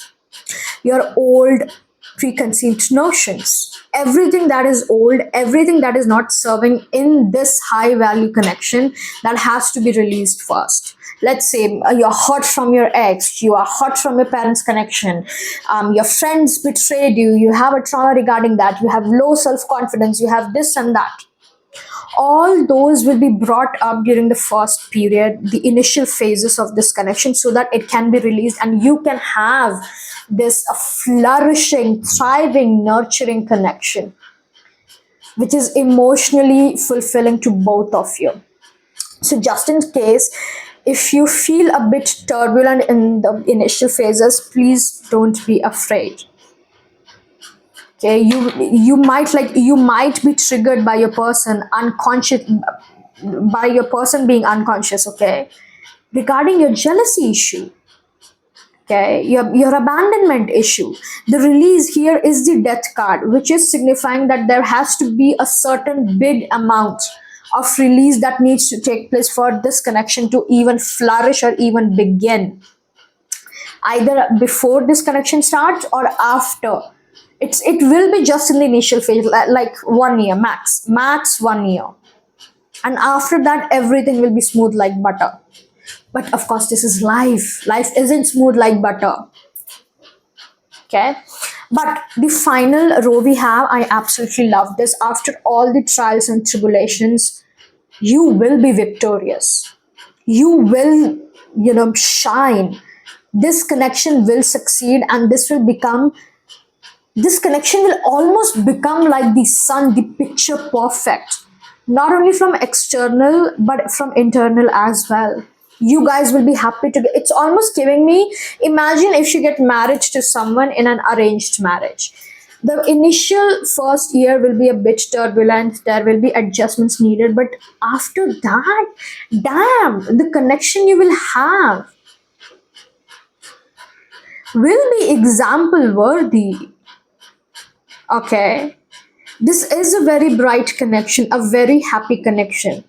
your old preconceived notions, everything that is old, everything that is not serving in this high value connection, that has to be released first. Let's say you're hurt from your ex, you are hurt from your parents connection, your friends betrayed you, you have a trauma regarding that, you have low self-confidence, you have this and that. All those will be brought up during the first period, the initial phases of this connection, so that it can be released and you can have this flourishing, thriving, nurturing connection, which is emotionally fulfilling to both of you. So just in case if you feel a bit turbulent in the initial phases, please don't be afraid. Okay, you might be triggered by your person unconscious, by your person being unconscious, okay, regarding your jealousy issue, okay, your abandonment issue. The release here is the death card, which is signifying that there has to be a certain big amount of release that needs to take place for this connection to even flourish or even begin, either before this connection starts or after. It will be just in the initial phase, like 1 year max 1 year, and after that everything will be smooth like butter. But of course, this is life isn't smooth like butter, okay. But the final row we have, I absolutely love this. After all the trials and tribulations, you will be victorious, you will, shine. This connection will succeed, and this connection will almost become like the sun, the picture perfect, not only from external but from internal as well. You guys will be happy to it's almost giving me, imagine if you get married to someone in an arranged marriage. The initial first year will be a bit turbulent, there will be adjustments needed, but after that, damn, the connection you will have will be example worthy. Okay, this is a very bright connection, a very happy connection.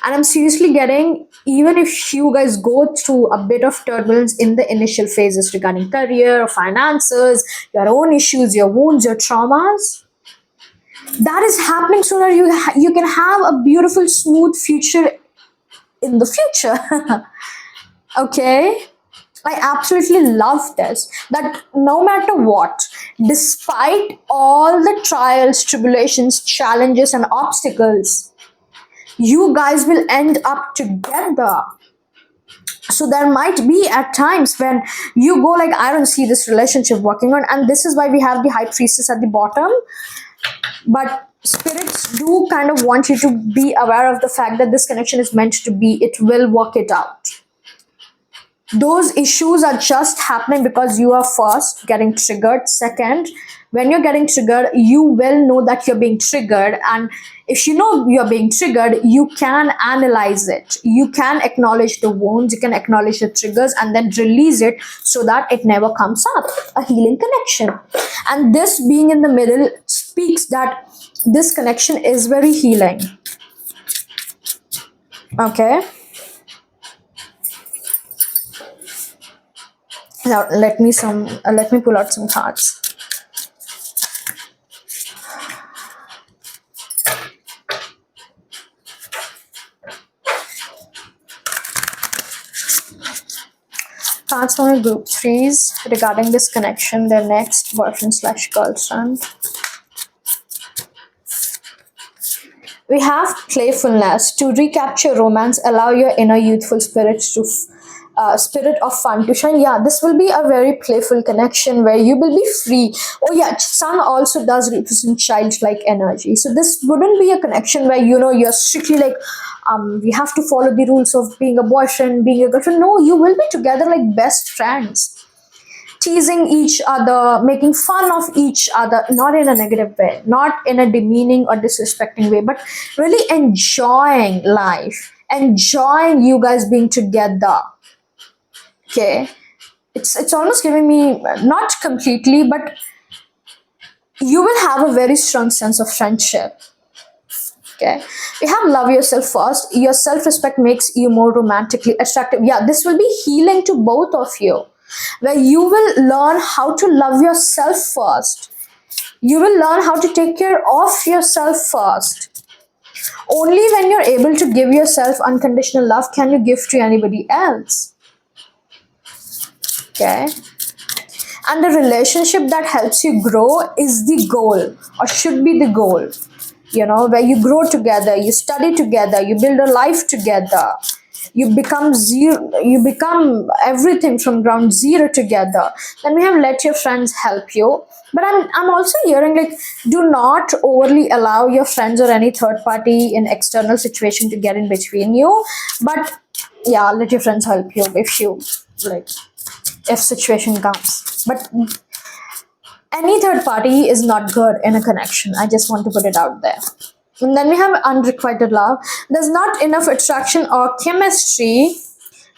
And I'm seriously getting, even if you guys go through a bit of turbulence in the initial phases regarding career, finances, your own issues, your wounds, your traumas, that is happening so that you can have a beautiful, smooth future in the future. Okay? I absolutely love this. That no matter what, despite all the trials, tribulations, challenges, and obstacles, you guys will end up together. So there might be at times when you go like, I don't see this relationship working on, and this is why we have the high priestess at the bottom. But spirits do kind of want you to be aware of the fact that this connection is meant to be, it will work it out. Those issues are just happening because you are first getting triggered. Second, when you're getting triggered, you will know that you're being triggered, and if you know you're being triggered, you can analyze it, you can acknowledge the wounds, you can acknowledge the triggers, and then release it so that it never comes up. A healing connection, and this being in the middle speaks that this connection is very healing. Okay, now let me pull out some cards. Cards from your group threes regarding this connection, their next boyfriend/girlfriend. We have playfulness. To recapture romance, allow your inner youthful spirit to spirit of fun to shine. Yeah, this will be a very playful connection where you will be free. Oh yeah, sun also does represent childlike energy, so this wouldn't be a connection where you're strictly like we have to follow the rules of being a boyfriend, being a girlfriend. No, you will be together like best friends. teasing each other, making fun of each other, not in a negative way, not in a demeaning or disrespecting way, but really enjoying life, enjoying you guys being together. Okay, it's almost giving me, not completely, but you will have a very strong sense of friendship. Okay, we have love yourself first. Your self-respect makes you more romantically attractive. Yeah, this will be healing to both of you, where you will learn how to love yourself first. You will learn how to take care of yourself first. Only when you're able to give yourself unconditional love can you give to anybody else. Okay, and the relationship that helps you grow is the goal, or should be the goal. You know, where you grow together, you study together, you build a life together, you become zero, you become everything from ground zero together. Then we have let your friends help you. But I'm also hearing, like, do not overly allow your friends or any third party in external situation to get in between you. But yeah, let your friends help you if you like, if situation comes. But any third party is not good in a connection. I just want to put it out there. And then we have unrequited love. There's not enough attraction or chemistry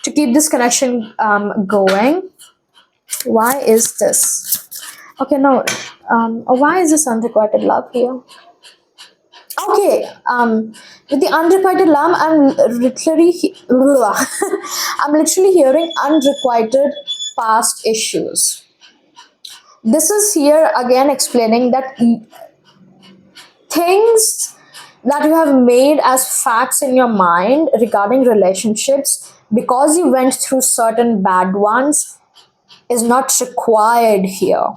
to keep this connection going. Why is this? Okay, no. Why is this unrequited love here? Okay, with the unrequited love, I'm literally hearing unrequited past issues. This is here again explaining that things that you have made as facts in your mind regarding relationships, because you went through certain bad ones, is not required here.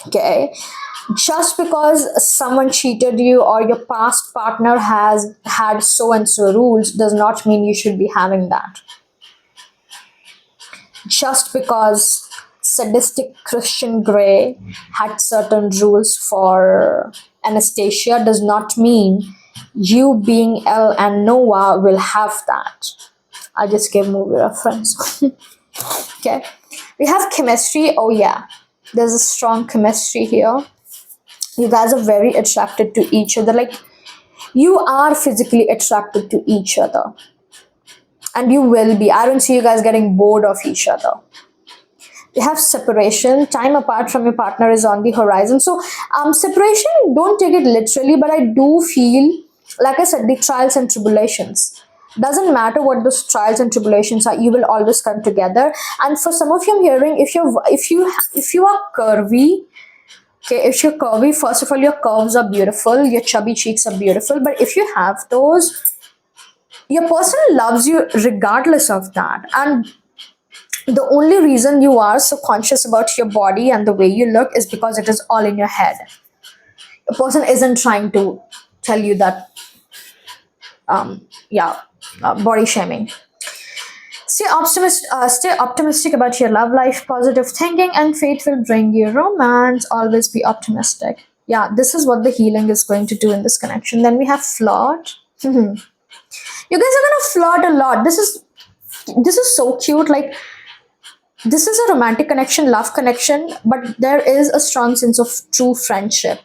Okay, just because someone cheated you or your past partner has had so and so rules does not mean you should be having that. Just because sadistic Christian Grey had certain rules for Anastasia does not mean you, being Elle and Noah, will have that. I just gave movie reference. Okay, we have chemistry. Oh yeah, there's a strong chemistry here. You guys are very attracted to each other. Like, you are physically attracted to each other, and you will be. I don't see you guys getting bored of each other. You have separation. Time apart from your partner is on the horizon. So separation, don't take it literally, but I do feel, like I said, the trials and tribulations, doesn't matter what those trials and tribulations are, you will always come together. And for some of you, I'm hearing, if you are curvy, okay, if you're curvy, first of all, your curves are beautiful, your chubby cheeks are beautiful, but if you have those, your person loves you regardless of that. And the only reason you are so conscious about your body and the way you look is because it is all in your head. A person isn't trying to tell you that, body shaming. Stay optimistic about your love life. Positive thinking and faith will bring you romance. Always be optimistic. Yeah, this is what the healing is going to do in this connection. Then we have flirt. You guys are gonna flirt a lot. This is so cute. Like, this is a romantic connection, love connection, but there is a strong sense of true friendship,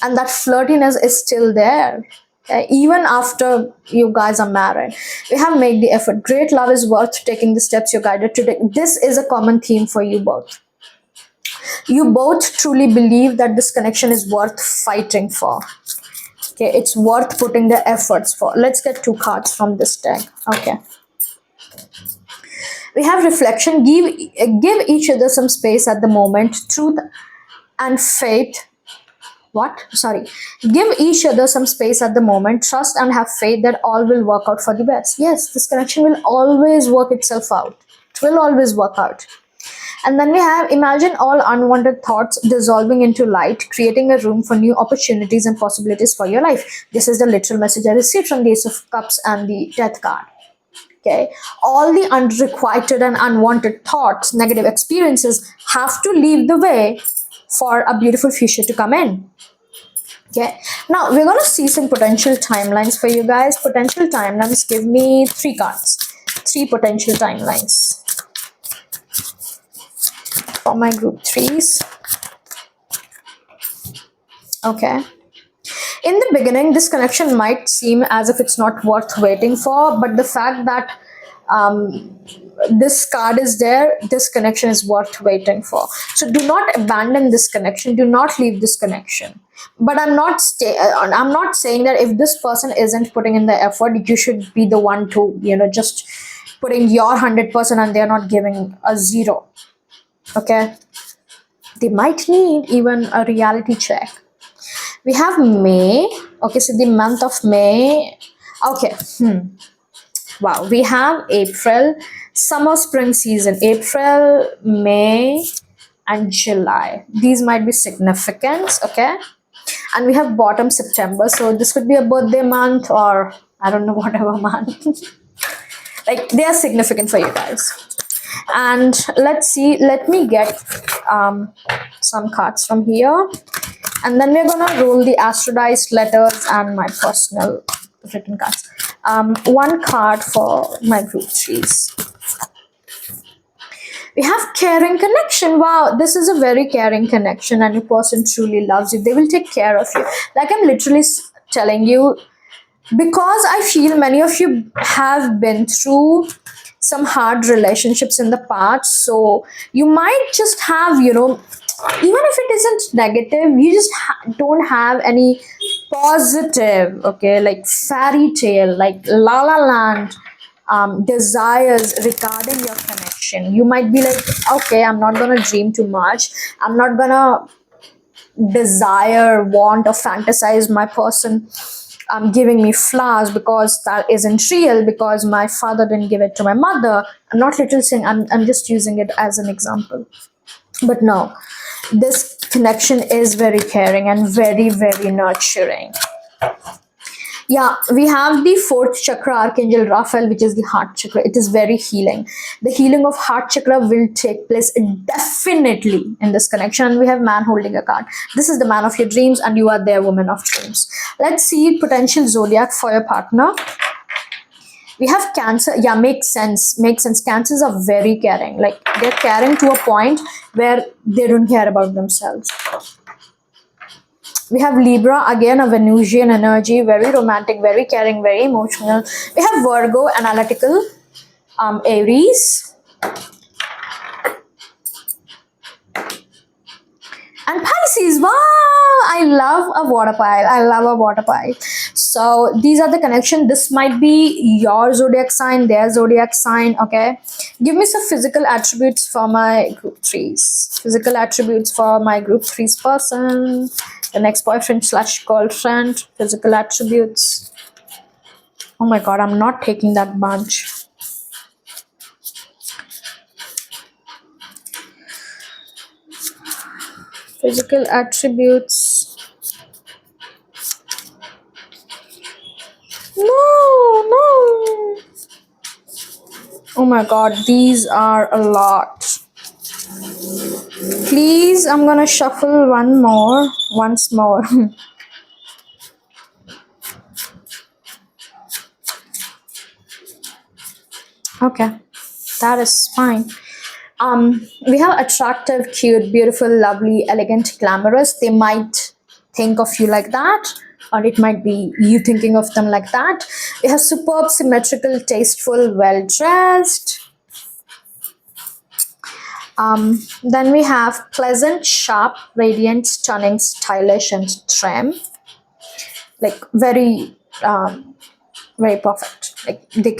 and that flirtiness is still there. Okay? Even after you guys are married, we have made the effort. Great love is worth taking the steps you're guided to take. This is a common theme for you both. You both truly believe that this connection is worth fighting for. Okay, it's worth putting the efforts for. Let's get 2 cards from this deck. Okay. We have reflection. Give each other some space at the moment. Truth and faith. What? Sorry. Give each other some space at the moment. Trust and have faith that all will work out for the best. Yes, this connection will always work itself out. It will always work out. And then we have imagine all unwanted thoughts dissolving into light, creating a room for new opportunities and possibilities for your life. This is the literal message I received from the Ace of Cups and the Death card. Okay, all the unrequited and unwanted thoughts, negative experiences have to leave the way for a beautiful future to come in. Okay, now we're going to see some potential timelines for you guys. Potential timelines. Give me 3 cards. 3 potential timelines. for my group threes. Okay. In the beginning, this connection might seem as if it's not worth waiting for, but the fact that this card is there, this connection is worth waiting for. So do not abandon this connection. Do not leave this connection. But I'm not saying that if this person isn't putting in the effort, you should be the one to just putting your 100% and they're not giving a 0. Okay, they might need even a reality check. We have May. Okay, so the month of May. Okay. Wow, we have April, summer spring season, April, May, and July. These might be significant, okay? And we have bottom September, so this could be a birthday month or I don't know, whatever month. Like they are significant for you guys. And let's see, let me get some cards from here. And then we're gonna roll the astrolized letters and my personal written cards. One card for my group threes. We have caring connection. Wow, this is a very caring connection and your person truly loves you. They will take care of you. Like I'm literally telling you, because I feel many of you have been through some hard relationships in the past. So you might just have, even if it isn't negative, you just don't have any positive, okay, like fairy tale, like la la land desires regarding your connection. You might be like, okay, I'm not gonna dream too much, I'm not gonna desire, want, or fantasize my person giving me flowers because that isn't real, because my father didn't give it to my mother. I'm not literally saying, I'm just using it as an example. But no, this connection is very caring and very, very nurturing. Yeah, we have the fourth chakra, Archangel Raphael, which is the heart chakra. It is very healing. The healing of heart chakra will take place definitely in this connection. And we have man holding a card. This is the man of your dreams and you are their woman of dreams. Let's see potential zodiac for your partner. We have Cancer. Yeah, makes sense. Makes sense. Cancers are very caring. Like they're caring to a point where they don't care about themselves. We have Libra, again a Venusian energy, very romantic, very caring, very emotional. We have Virgo, analytical, Aries. And Pisces, wow, I love a water pile. I love a water pile. So these are the connection. This might be your zodiac sign, their zodiac sign, okay? Give me some physical attributes for my group threes. Physical attributes for my group threes person. The next boyfriend / girlfriend. Physical attributes. Oh my god, I'm not taking that bunch. Physical attributes. No. Oh my god, these are a lot. Please, I'm gonna shuffle once more. Okay, that is fine. We have attractive, cute, beautiful, lovely, elegant, glamorous. They might think of you like that, or it might be you thinking of them like that. We have superb, symmetrical, tasteful, well dressed. Then we have pleasant, sharp, radiant, stunning, stylish, and trim. Like very very perfect. Like they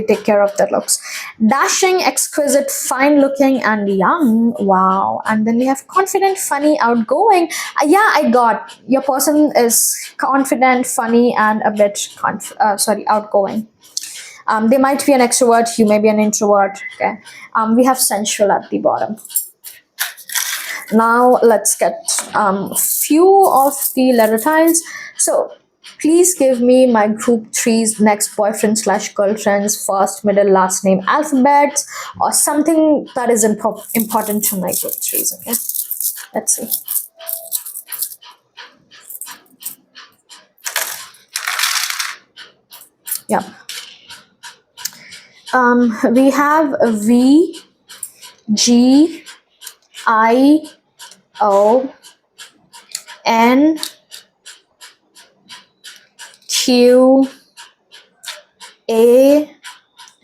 take care of their looks. Dashing, exquisite, fine looking, and young. Wow. And then we have confident, funny, outgoing. Yeah, I got your person is confident, funny, and a bit outgoing. They might be an extrovert, you may be an introvert. Okay. We have sensual at the bottom. Now let's get few of the letter tiles. So please give me my group three's next boyfriend / girlfriend's first, middle, last name alphabets, or something that is important to my group threes. Okay, let's see. Yeah. We have V, G, and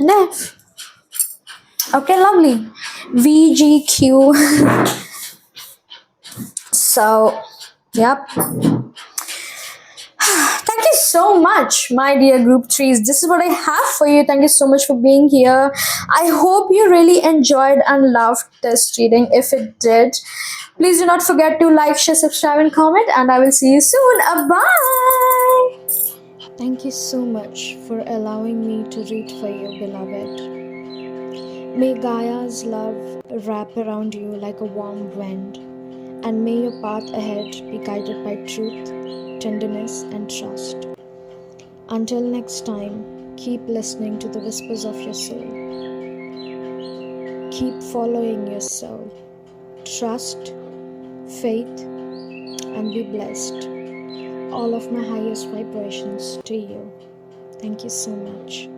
F. Okay, lovely. VGQ. So, yep. Thank you so much, my dear group threes. This is what I have for you. Thank you so much for being here. I hope you really enjoyed and loved this reading. If it did, please do not forget to like, share, subscribe, and comment. And I will see you soon. Bye. Thank you so much for allowing me to read for you, beloved. May Gaia's love wrap around you like a warm wind, and may your path ahead be guided by truth, tenderness, and trust. Until next time, keep listening to the whispers of your soul. Keep following your soul. Trust, faith, and be blessed. All of my highest vibrations to you. Thank you so much.